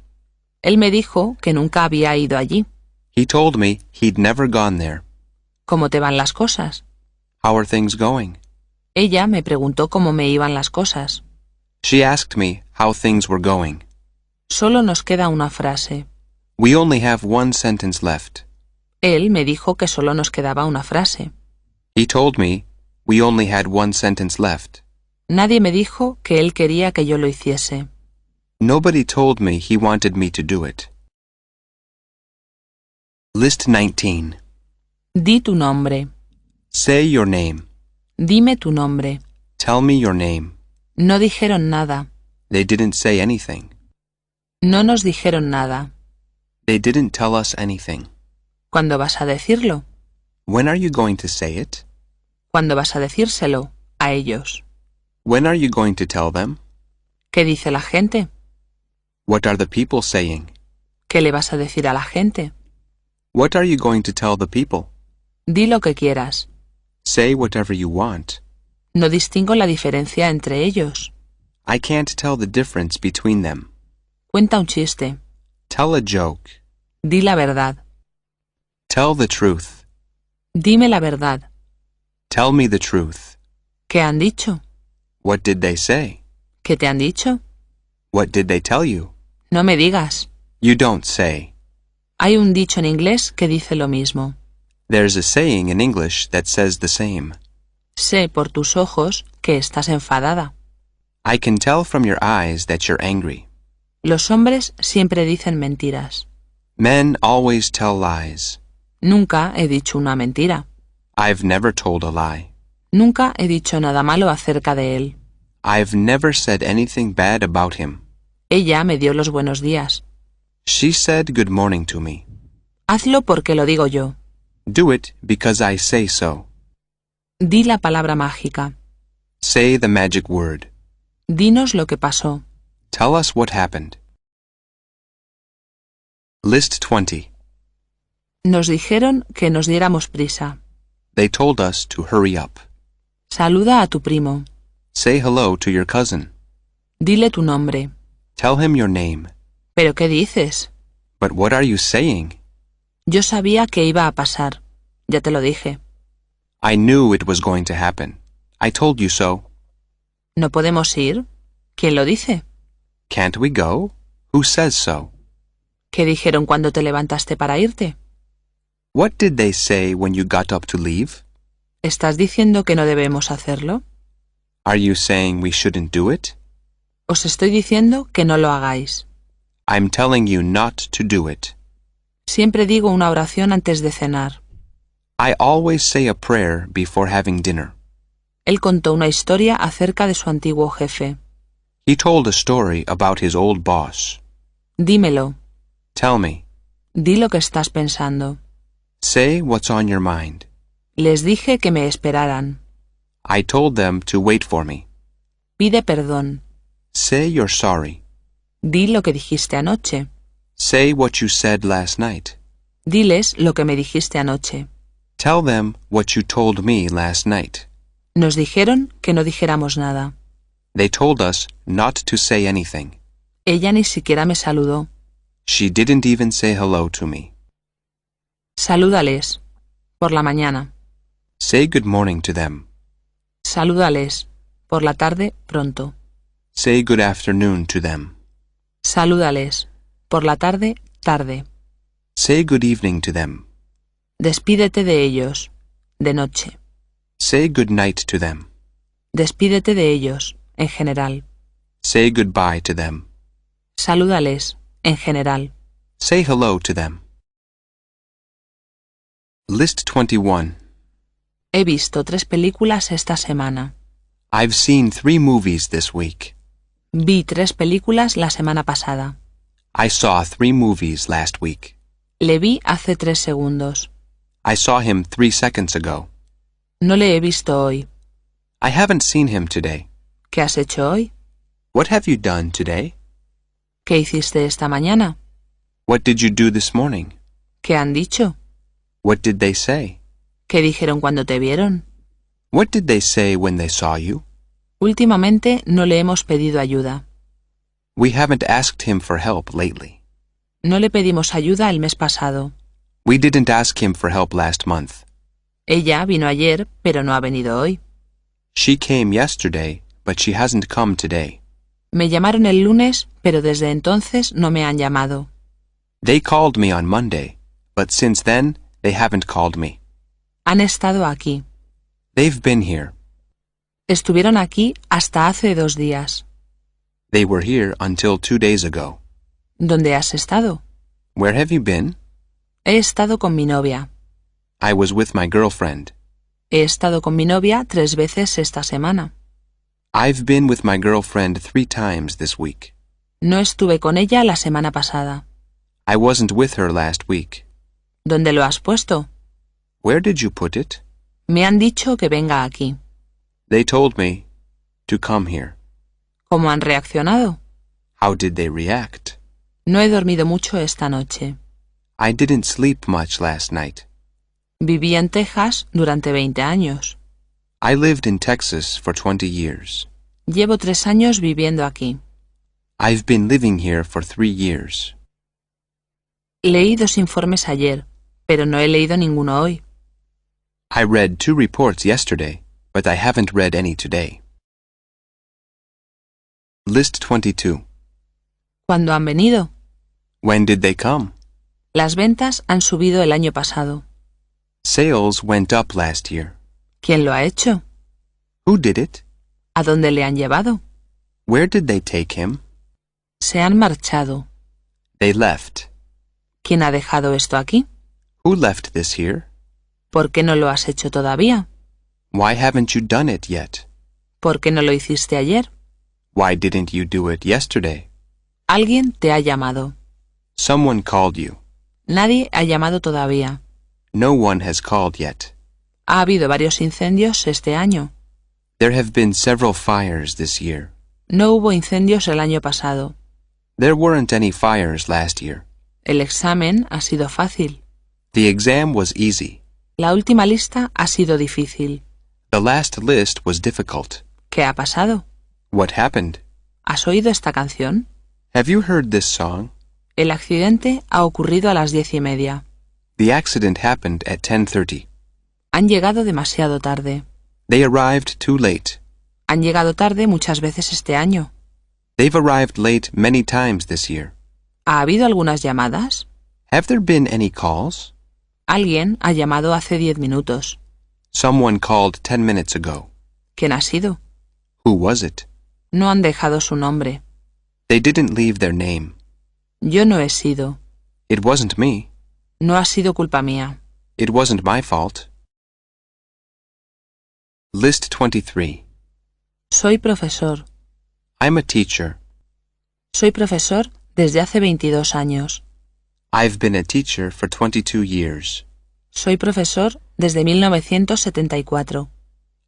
Él me dijo que nunca había ido allí.
He told me he'd never gone there.
¿Cómo te van las cosas?
How are things going?
Ella me preguntó cómo me iban las cosas.
She asked me how things were going.
Solo nos queda una frase.
We only have one sentence left.
Él me dijo que solo nos quedaba una frase.
He told me we only had one sentence left.
Nadie me dijo que él quería que yo lo hiciese.
Nobody told me he wanted me to do it. List 19.
Di tu nombre.
Say your name.
Dime tu nombre.
Tell me your name.
No dijeron nada.
They didn't say anything.
No nos dijeron nada.
They didn't tell us anything.
¿Cuándo vas a decirlo?
When are you going to say it?
¿Cuándo vas a decírselo a ellos?
When are you going to tell them?
¿Qué dice la gente?
What are the people saying?
¿Qué le vas a decir a la gente?
What are you going to tell the people?
Di lo que quieras.
Say whatever you want.
No distingo la diferencia entre ellos.
I can't tell the difference between them.
Cuenta un chiste.
Tell a joke.
Di la verdad.
Tell the truth.
Dime la verdad.
Tell me the truth.
¿Qué han dicho?
What did they say?
¿Qué te han dicho?
What did they tell you?
No me digas.
You don't say.
Hay un dicho en inglés que dice lo mismo.
There's a saying in English that says the same.
Sé por tus ojos que estás enfadada.
I can tell from your eyes that you're angry.
Los hombres siempre dicen mentiras.
Men always tell lies.
Nunca he dicho una mentira.
I've never told a lie.
Nunca he dicho nada malo acerca de él.
I've never said anything bad about him.
Ella me dio los buenos días.
She said good morning to me.
Hazlo porque lo digo yo.
Do it because I say so.
Di la palabra mágica.
Say the magic word.
Dinos lo que pasó.
Tell us what happened. List 20.
Nos dijeron que nos diéramos prisa.
They told us to hurry up.
Saluda a tu primo.
Say hello to your cousin.
Dile tu nombre.
Tell him your name.
¿Pero qué dices?
But what are you saying?
Yo sabía que iba a pasar. Ya te lo dije.
I knew it was going to happen. I told you so.
¿No podemos ir? ¿Quién lo dice?
Can't we go? Who says so?
¿Qué dijeron cuando te levantaste para irte?
What did they say when you got up to leave?
¿Estás diciendo que no debemos hacerlo?
Are you saying we shouldn't do it?
Os estoy diciendo que no lo hagáis.
I'm telling you not to do it.
Siempre digo una oración antes de cenar.
I always say a prayer before having dinner.
Él contó una historia acerca de su antiguo jefe.
He told a story about his old boss.
Dímelo.
Tell me.
Di lo que estás pensando.
Say what's on your mind.
Les dije que me esperaran.
I told them to wait for me.
Pide perdón.
Say you're sorry.
Di lo que dijiste anoche.
Say what you said last night.
Diles lo que me dijiste anoche.
Tell them what you told me last night.
Nos dijeron que no dijéramos nada.
They told us not to say anything.
Ella ni siquiera me saludó.
She didn't even say hello to me.
Salúdales. Por la mañana.
Say good morning to them.
Salúdales. Por la tarde, pronto.
Say good afternoon to them.
Salúdales. Por la tarde, tarde.
Say good evening to them.
Despídete de ellos. De noche.
Say good night to them.
Despídete de ellos. En general.
Say goodbye to them.
Salúdales. En general.
Say hello to them. List 21.
He visto 3 películas esta semana.
I've seen 3 movies this week.
Vi 3 películas la semana pasada.
I saw 3 movies last week.
Le vi hace 3 segundos.
I saw him 3 seconds ago.
No le he visto hoy.
I haven't seen him today.
¿Qué has hecho hoy?
What have you done today?
¿Qué hiciste esta mañana?
What did you do this morning?
¿Qué han dicho?
What did they say?
¿Qué dijeron cuando te vieron?
What did they say when they saw you?
Últimamente no le hemos pedido ayuda.
We haven't asked him for help lately.
No le pedimos ayuda el mes pasado.
We didn't ask him for help last month.
Ella vino ayer, pero no ha venido hoy.
She came yesterday, but she hasn't come today.
Me llamaron el lunes, pero desde entonces no me han llamado.
They called me on Monday, but since then, they haven't called me.
Han estado aquí.
They've been here.
Estuvieron aquí hasta hace 2 días.
They were here until 2 days ago.
¿Dónde has estado?
Where have you been?
He estado con mi novia.
I was with my girlfriend.
He estado con mi novia 3 veces esta semana.
I've been with my girlfriend 3 times this week.
No estuve con ella la semana pasada.
I wasn't with her last week.
¿Dónde lo has puesto?
Where did you put it?
Me han dicho que venga aquí.
They told me to come here.
¿Cómo han reaccionado?
How did they react?
No he dormido mucho esta noche.
I didn't sleep much last night.
Viví en Texas durante 20 años.
I lived in Texas for 20 years.
Llevo 3 años viviendo aquí.
I've been living here for 3 years.
Leí 2 informes ayer, pero no he leído ninguno hoy.
I read 2 reports yesterday, but I haven't read any today. List 22.
¿Cuándo han venido?
When did they come?
Las ventas han subido el año pasado.
Sales went up last year.
¿Quién lo ha hecho?
Who did it?
¿A dónde le han llevado?
Where did they take him?
Se han marchado.
They left.
¿Quién ha dejado esto aquí?
Who left this here?
¿Por qué no lo has hecho todavía?
Why haven't you done it yet?
¿Por qué no lo hiciste ayer?
Why didn't you do it yesterday?
Alguien te ha llamado.
Someone called you.
Nadie ha llamado todavía.
No one has called yet.
Ha habido varios incendios este año.
There have been several fires this year.
No hubo incendios el año pasado.
There weren't any fires last year.
El examen ha sido fácil.
The exam was easy.
La última lista ha sido difícil.
The last list was difficult.
¿Qué ha pasado?
What happened?
¿Has oído esta canción?
Have you heard this song?
El accidente ha ocurrido a las 10:30.
The accident happened at 10:30.
Han llegado demasiado tarde.
They arrived too late.
Han llegado tarde muchas veces este año.
They've arrived late many times this year.
¿Ha habido algunas llamadas?
Have there been any calls?
Alguien ha llamado hace 10 minutos.
Someone called 10 minutes ago.
¿Quién ha sido?
Who was it?
No han dejado su nombre.
They didn't leave their name.
Yo no he sido.
It wasn't me.
No ha sido culpa mía.
It wasn't my fault. List 23.
Soy profesor.
I'm a teacher.
Soy profesor desde hace 22 años.
I've been a teacher for 22 years.
Soy profesor desde 1974.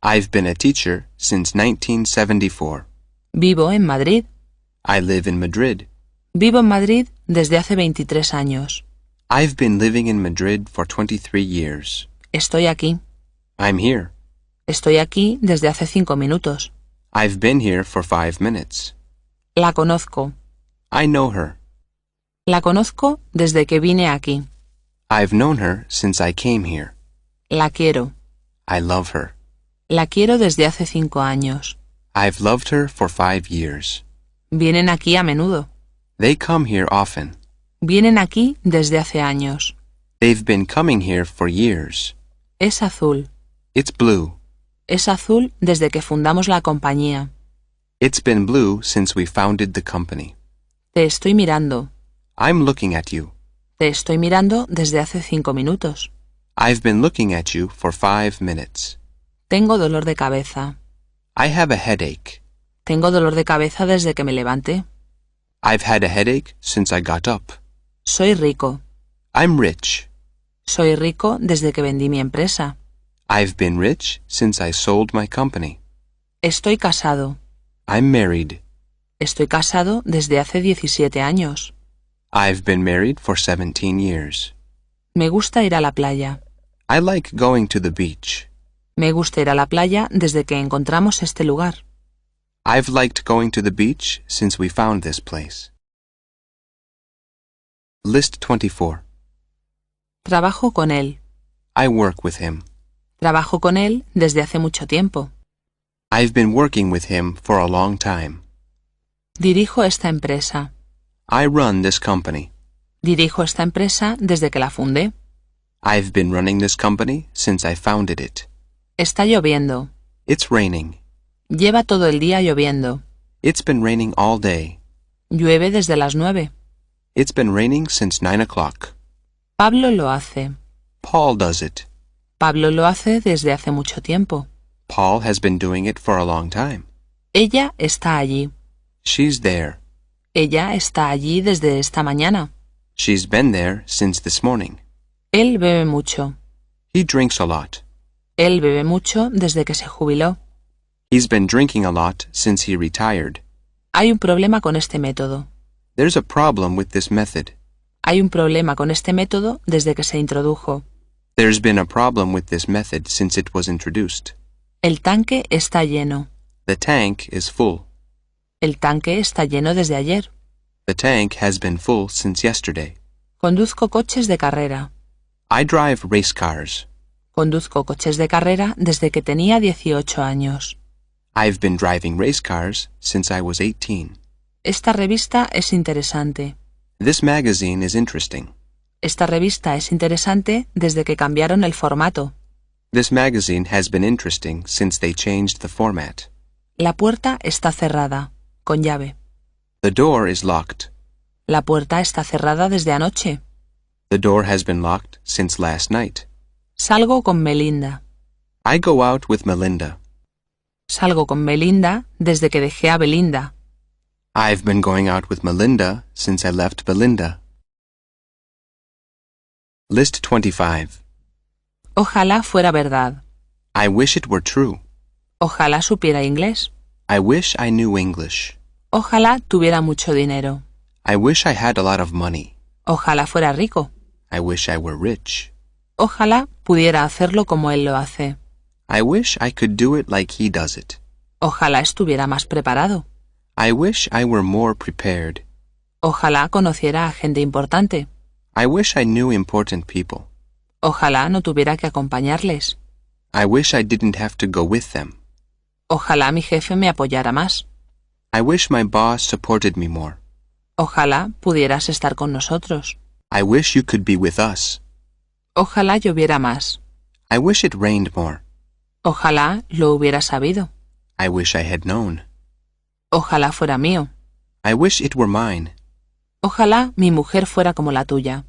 I've been a teacher since 1974.
Vivo en Madrid.
I live in Madrid.
Vivo en Madrid desde hace 23 años.
I've been living in Madrid for 23 years.
Estoy aquí.
I'm here.
Estoy aquí desde hace 5 minutos.
I've been here for 5 minutes.
La conozco.
I know her.
La conozco desde que vine aquí.
I've known her since I came here.
La quiero.
I love her.
La quiero desde hace 5 años.
I've loved her for 5 years.
Vienen aquí a menudo.
They come here often.
Vienen aquí desde hace años.
They've been coming here for years.
Es azul.
It's blue.
Es azul desde que fundamos la compañía.
It's been blue since we founded the company.
Te estoy mirando.
I'm looking at you.
Te estoy mirando desde hace 5 minutos.
I've been looking at you for 5 minutes.
Tengo dolor de cabeza.
I have a headache.
Tengo dolor de cabeza desde que me levanté.
I've had a headache since I got up.
Soy rico.
I'm rich.
Soy rico desde que vendí mi empresa.
I've been rich since I sold my company.
Estoy casado.
I'm married.
Estoy casado desde hace 17 años.
I've been married for 17 years.
Me gusta ir a la playa.
I like going to the beach.
Me gusta ir a la playa desde que encontramos este lugar.
I've liked going to the beach since we found this place. List 24.
Trabajo con él.
I work with him.
Trabajo con él desde hace mucho tiempo.
I've been working with him for a long time.
Dirijo esta empresa.
I run this company.
Dirijo esta empresa desde que la fundé.
I've been running this company since I founded it.
Está lloviendo.
It's raining.
Lleva todo el día lloviendo.
It's been raining all day.
Llueve desde las 9.
It's been raining since 9 o'clock.
Pablo lo hace.
Paul does it.
Pablo lo hace desde hace mucho tiempo.
Paul has been doing it for a long time.
Ella está allí.
She's there.
Ella está allí desde esta mañana.
She's been there since this morning.
Él bebe mucho.
He drinks a lot.
Él bebe mucho desde que se jubiló.
He's been drinking a lot since he retired.
Hay un problema con este método.
There's a problem with this method.
Hay un problema con este método desde que se introdujo.
There's been a problem with this method since it was introduced.
El tanque está lleno.
The tank is full.
El tanque está lleno desde ayer.
The tank has been full since yesterday.
Conduzco coches de carrera.
I drive race cars.
Conduzco coches de carrera desde que tenía 18 años.
I've been driving race cars since I was 18.
Esta revista es interesante.
This magazine is interesting.
Esta revista es interesante desde que cambiaron el formato.
This magazine has been interesting since they changed the format.
La puerta está cerrada, con llave.
The door is locked.
La puerta está cerrada desde anoche.
The door has been locked since last night.
Salgo con Melinda.
I go out with Melinda.
Salgo con Melinda desde que dejé a Belinda.
I've been going out with Melinda since I left Belinda. List 25.
Ojalá fuera verdad.
I wish it were true.
Ojalá supiera inglés.
I wish I knew English.
Ojalá tuviera mucho dinero.
I wish I had a lot of money.
Ojalá fuera rico.
I wish I were rich.
Ojalá pudiera hacerlo como él lo hace.
I wish I could do it like he does it.
Ojalá estuviera más preparado.
I wish I were more prepared.
Ojalá conociera a gente importante.
I wish I knew important people.
Ojalá no tuviera que acompañarles.
I wish I didn't have to go with them.
Ojalá mi jefe me apoyara más.
I wish my boss supported me more.
Ojalá pudieras estar con nosotros.
I wish you could be with us.
Ojalá lloviera más.
I wish it rained more.
Ojalá lo hubiera sabido.
I wish I had known.
Ojalá fuera mío.
I wish it were mine.
Ojalá mi mujer fuera como la tuya.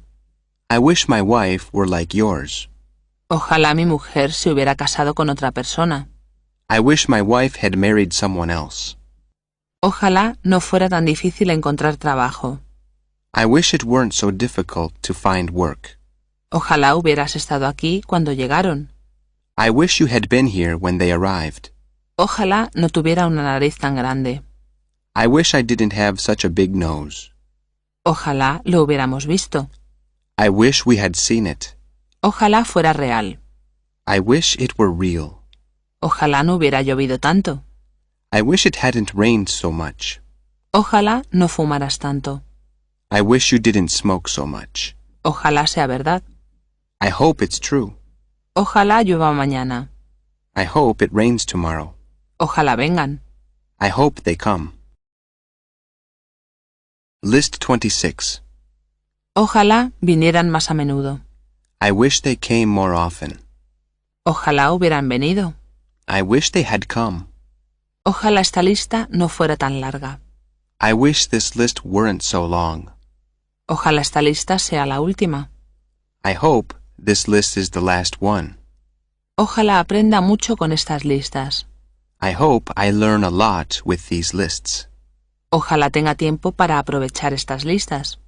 I wish my wife were like yours.
Ojalá mi mujer se hubiera casado con otra persona.
I wish my wife had married someone else.
Ojalá no fuera tan difícil encontrar trabajo.
I wish it weren't so difficult to find work.
Ojalá hubieras estado aquí cuando llegaron.
I wish you had been here when they arrived.
Ojalá no tuviera una nariz tan grande.
I wish I didn't have such a big nose.
Ojalá lo hubiéramos visto.
I wish we had seen it.
Ojalá fuera real.
I wish it were real.
Ojalá no hubiera llovido tanto.
I wish it hadn't rained so much.
Ojalá no fumaras tanto.
I wish you didn't smoke so much.
Ojalá sea verdad.
I hope it's true.
Ojalá llueva mañana.
I hope it rains tomorrow.
Ojalá vengan.
I hope they come. List 26.
Ojalá vinieran más a menudo.
I wish they came more often.
Ojalá hubieran venido.
I wish they had come.
Ojalá esta lista no fuera tan larga.
I wish this list weren't so long.
Ojalá esta lista sea la última.
I hope this list is the last one.
Ojalá aprenda mucho con estas listas.
I hope I learn a lot with these lists.
Ojalá tenga tiempo para aprovechar estas listas.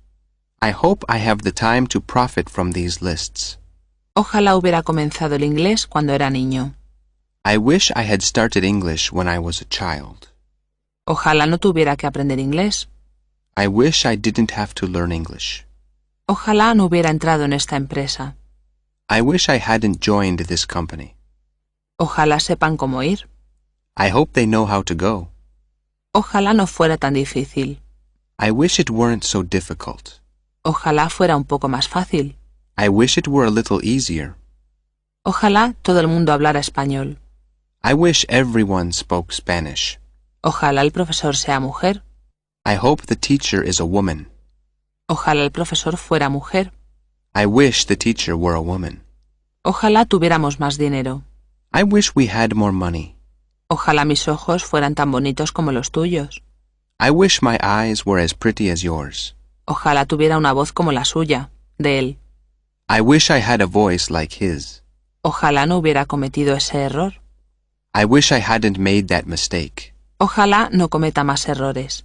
I hope I have the time to profit from these lists.
Ojalá hubiera comenzado el inglés cuando era niño.
I wish I had started English when I was a child.
Ojalá no tuviera que aprender inglés.
I wish I didn't have to learn English.
Ojalá no hubiera entrado en esta empresa.
I wish I hadn't joined this company.
Ojalá sepan cómo ir.
I hope they know how to go.
Ojalá no fuera tan difícil.
I wish it weren't so difficult.
Ojalá fuera un poco más fácil.
I wish it were a little easier.
Ojalá todo el mundo hablara español.
I wish everyone spoke Spanish.
Ojalá el profesor sea mujer.
I hope the teacher is a woman.
Ojalá el profesor fuera mujer.
I wish the teacher were a woman.
Ojalá tuviéramos más dinero.
I wish we had more money.
Ojalá mis ojos fueran tan bonitos como los tuyos.
I wish my eyes were as pretty as yours.
Ojalá tuviera una voz como la suya, de él.
I wish I had a voice like his.
Ojalá no hubiera cometido ese error.
I wish I hadn't made that mistake.
Ojalá no cometa más errores.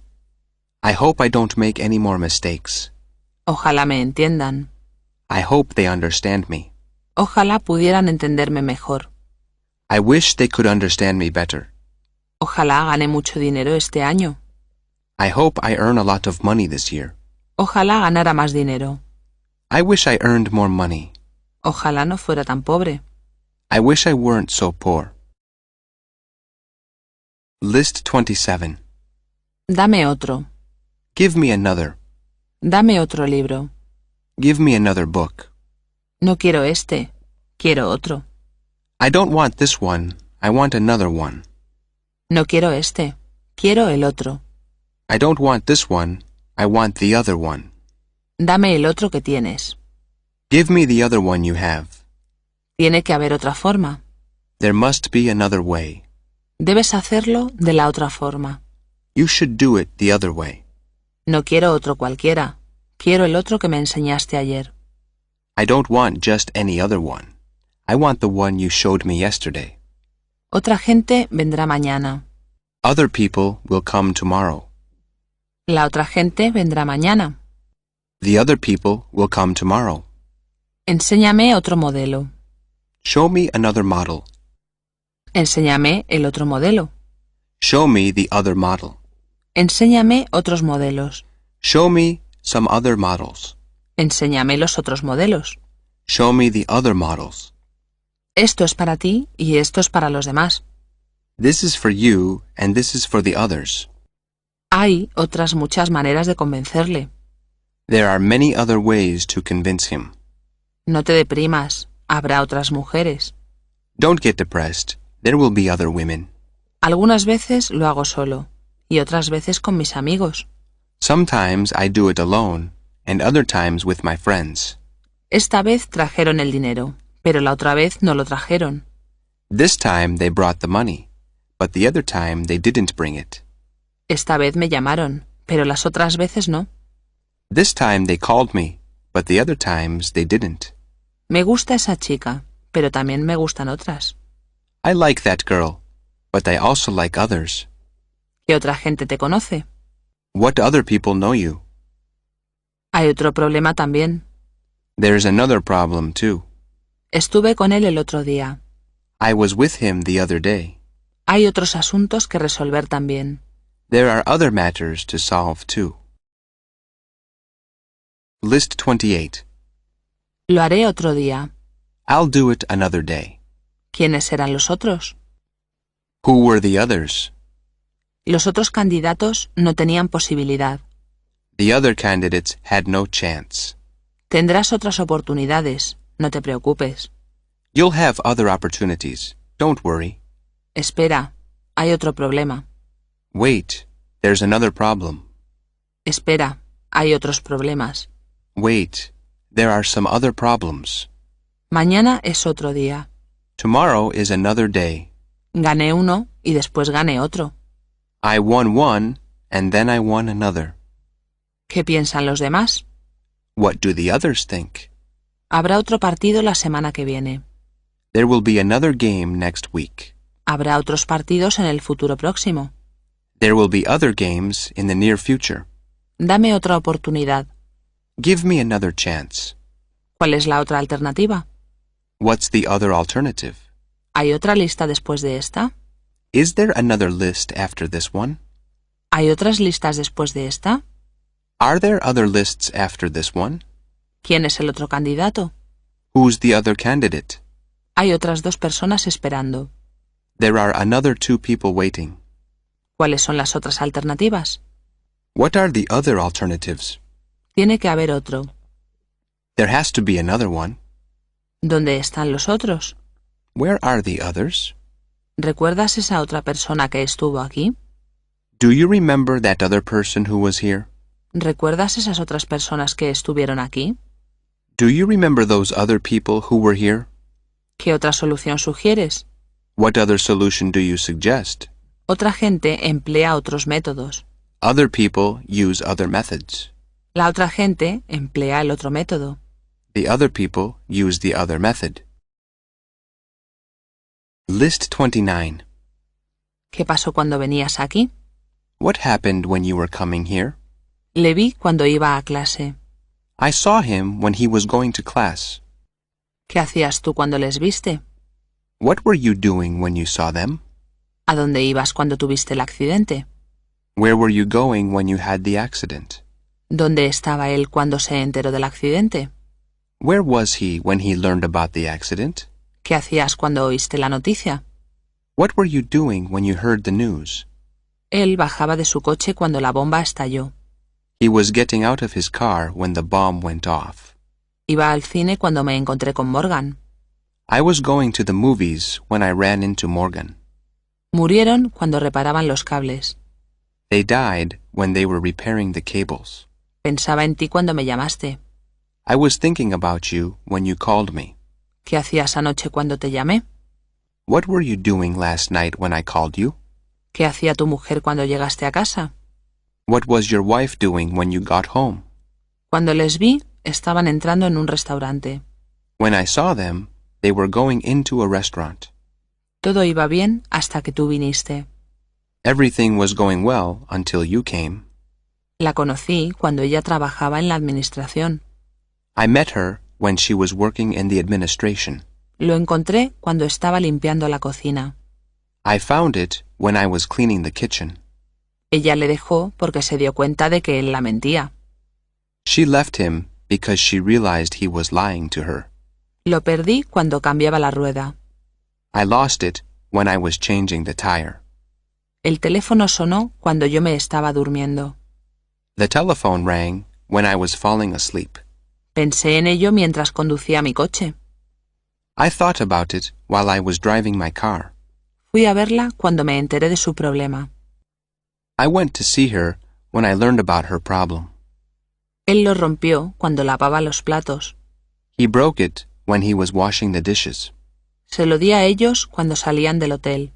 I hope I don't make any more mistakes.
Ojalá me entiendan.
I hope they understand me.
Ojalá pudieran entenderme mejor.
I wish they could understand me better.
Ojalá gane mucho dinero este año.
I hope I earn a lot of money this year.
Ojalá ganara más dinero.
I wish I earned more money.
Ojalá no fuera tan pobre.
I wish I weren't so poor. List 27.
Dame otro.
Give me another.
Dame otro libro.
Give me another book.
No quiero este. Quiero otro.
I don't want this one. I want another one.
No quiero este. Quiero el otro.
I don't want this one. I want the other one.
Dame el otro que tienes.
Give me the other one you have.
Tiene que haber otra forma.
There must be another way.
Debes hacerlo de la otra forma.
You should do it the other way.
No quiero otro cualquiera. Quiero el otro que me enseñaste ayer.
I don't want just any other one. I want the one you showed me yesterday.
Otra gente vendrá mañana.
Other people will come tomorrow.
La otra gente vendrá mañana.
The other people will come tomorrow.
Enséñame otro modelo.
Show me another model.
Enséñame el otro modelo.
Show me the other model.
Enséñame otros modelos.
Show me some other models.
Enséñame los otros modelos.
Show me the other models.
Esto es para ti y esto es para los demás.
This is for you and this is for the others.
Hay otras muchas maneras de convencerle.
There are many other ways to convince him.
No te deprimas. Habrá otras mujeres.
Don't get depressed. There will be other women.
Algunas veces lo hago solo y otras veces con mis amigos.
Sometimes I do it alone and other times with my friends.
Esta vez trajeron el dinero, pero la otra vez no lo trajeron.
This time they brought the money, but the other time they didn't bring it.
Esta vez me llamaron, pero las otras veces no.
This time they called me, but the other times they didn't.
Me gusta esa chica, pero también me gustan otras.
I like that girl, but I also like others.
¿Qué otra gente te conoce?
What other people know you?
Hay otro problema también.
There's another problem too.
Estuve con él el otro día.
I was with him the other day.
Hay otros asuntos que resolver también.
There are other matters to solve too. List 28.
Lo haré otro día.
I'll do it another day.
¿Quiénes eran los otros?
Who were the others?
Los otros candidatos no tenían posibilidad.
The other candidates had no chance.
Tendrás otras oportunidades, no te preocupes.
You'll have other opportunities. Don't worry.
Espera, hay otro problema.
Wait, there's another problem.
Espera, hay otros problemas.
Wait, there are some other problems.
Mañana es otro día.
Tomorrow is another day.
Gané uno y después gané otro.
I won one, and then I won another.
¿Qué piensan los demás?
What do the others think?
Habrá otro partido la semana que viene.
There will be another game next week.
Habrá otros partidos en el futuro próximo.
There will be other games in the near future.
Dame otra oportunidad.
Give me another chance.
¿Cuál es la otra alternativa?
What's the other alternative?
¿Hay otra lista después de esta?
Is there another list after this one?
¿Hay otras listas después de esta?
Are there other lists after this one?
¿Quién es el otro candidato?
Who's the other candidate?
Hay otras dos personas esperando.
There are another two people waiting.
¿Cuáles son las otras alternativas?
What are the other alternatives?
Tiene que haber otro.
There has to be another one.
¿Dónde están los otros?
Where are the others?
¿Recuerdas esa otra persona que estuvo aquí?
Do you remember that other person who was here?
¿Recuerdas esas otras personas que estuvieron aquí?
Do you remember those other people who were here?
¿Qué otra solución sugieres?
What other solution do you suggest?
Otra gente emplea otros métodos.
Other people use other methods.
La otra gente emplea el otro método.
The other people use the other method. List 29.
¿Qué pasó cuando venías aquí?
What happened when you were coming here?
Le vi cuando iba a clase.
I saw him when he was going to class.
¿Qué hacías tú cuando les viste?
What were you doing when you saw them?
¿A dónde ibas cuando tuviste el accidente?
Where were you going when you had the accident?
¿Dónde estaba él cuando se enteró del accidente?
Where was he when he learned about the accident?
¿Qué hacías cuando oíste la noticia?
What were you doing when you heard the news?
Él bajaba de su coche cuando la bomba estalló.
He was getting out of his car when the bomb went off.
Iba al cine cuando me encontré con Morgan.
I was going to the movies when I ran into Morgan.
Murieron cuando reparaban los cables.
They died when they were repairing the cables.
Pensaba en ti cuando me llamaste.
I was thinking about you when you called me.
¿Qué hacías anoche cuando te llamé?
What were you doing last night when I called you?
¿Qué hacía tu mujer cuando llegaste a casa?
What was your wife doing when you got home?
Cuando les vi, estaban entrando en un restaurante.
When I saw them, they were going into a restaurant.
Todo iba bien hasta que tú viniste.
Everything was going well until you came.
La conocí cuando ella trabajaba en la administración.
I met her when she was working in the administration.
Lo encontré cuando estaba limpiando la cocina.
I found it when I was cleaning the kitchen.
Ella le dejó porque se dio cuenta de que él la mentía.
She left him because she realized he was lying to her.
Lo perdí cuando cambiaba la rueda.
I lost it when I was changing the tire.
El teléfono sonó cuando yo me estaba durmiendo.
The telephone rang when I was falling asleep.
Pensé en ello mientras conducía mi coche.
I thought about it while I was driving my car.
Fui a verla cuando me enteré de su problema.
I went to see her when I learned about her problem.
Él lo rompió cuando lavaba los platos.
He broke it when he was washing the dishes.
Se lo di a ellos cuando salían del hotel.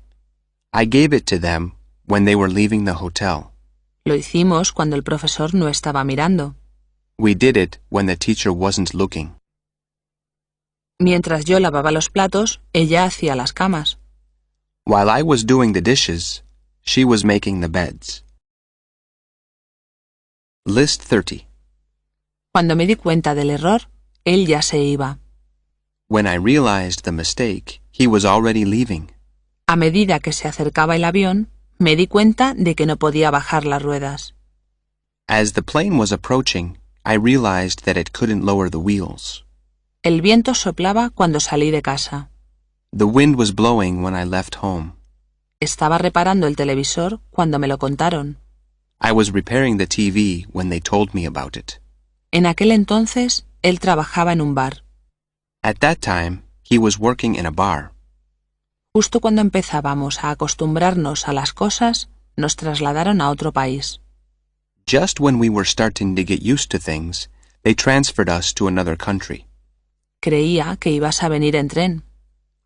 I gave it to them when they were leaving the hotel.
Lo hicimos cuando el profesor no estaba mirando.
We did it when the teacher wasn't looking.
Mientras yo lavaba los platos, ella hacía las camas.
While I was doing the dishes, she was making the beds. List 30.
Cuando me di cuenta del error, él ya se iba.
When I realized the mistake, he was already leaving.
A medida que se acercaba el avión, me di cuenta de que no podía bajar las ruedas.
As the plane was approaching, I realized that it couldn't lower the wheels.
El viento soplaba cuando salí de casa.
The wind was blowing when I left home.
Estaba reparando el televisor cuando me lo contaron.
I was repairing the TV when they told me about it.
En aquel entonces, él trabajaba en un bar.
At that time, he was working in a bar.
Justo cuando empezábamos a acostumbrarnos a las cosas, nos trasladaron a otro país.
Just when we were starting to get used to things, they transferred us to another country.
Creía que ibas a venir en tren.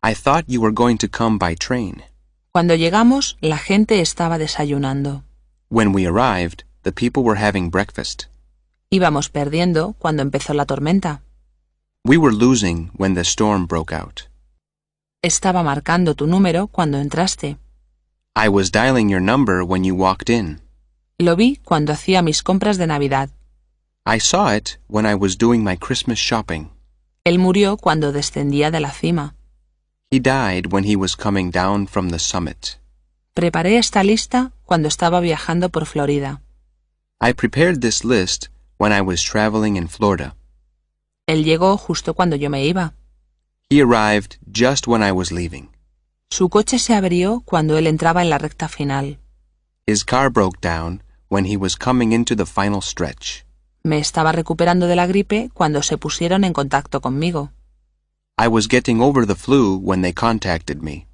I thought you were going to come by train.
Cuando llegamos, la gente estaba desayunando.
When we arrived, the people were having breakfast.
Íbamos perdiendo cuando empezó la tormenta.
We were losing when the storm broke out.
Estaba marcando tu número cuando entraste.
I was dialing your number when you walked in.
Lo vi cuando hacía mis compras de Navidad.
I saw it when I was doing my Christmas shopping.
Él murió cuando descendía de la cima.
He died when he was coming down from the summit.
Preparé esta lista cuando estaba viajando por Florida.
I prepared this list when I was traveling in Florida.
Él llegó justo cuando yo me iba.
He arrived just when I was leaving.
Su coche se abrió cuando él entraba en la recta final.
His car broke down when he was coming into the final stretch.
Me estaba recuperando de la gripe cuando se pusieron en contacto conmigo.
I was getting over the flu when they contacted me.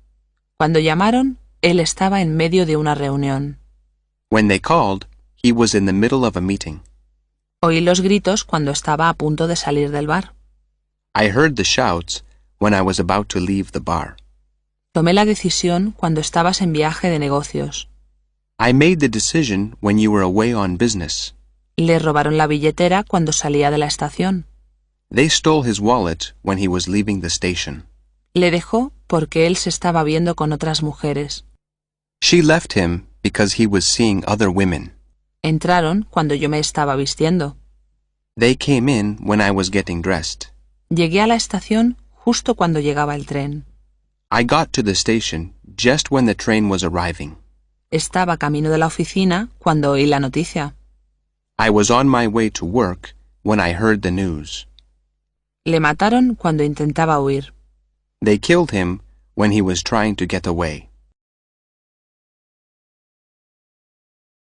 Cuando llamaron, él estaba en medio de una reunión.
When they called, he was in the middle of a meeting.
Oí los gritos cuando estaba a punto de salir del bar.
I heard the shouts when I was about to leave the bar.
Tomé la decisión cuando estabas en viaje de negocios.
I made the decision when you were away on business.
Le robaron la billetera cuando salía de la estación.
They stole his wallet when he was leaving the station.
Le dejó porque él se estaba viendo con otras mujeres.
She left him because he was seeing other women.
Entraron cuando yo me estaba vistiendo.
They came in when I was getting dressed.
Llegué a la estación justo cuando llegaba el tren.
I got to the station just when the train was arriving.
Estaba camino de la oficina cuando oí la noticia.
I was on my way to work when I heard the news.
Le mataron cuando intentaba huir.
They killed him when he was trying to get away.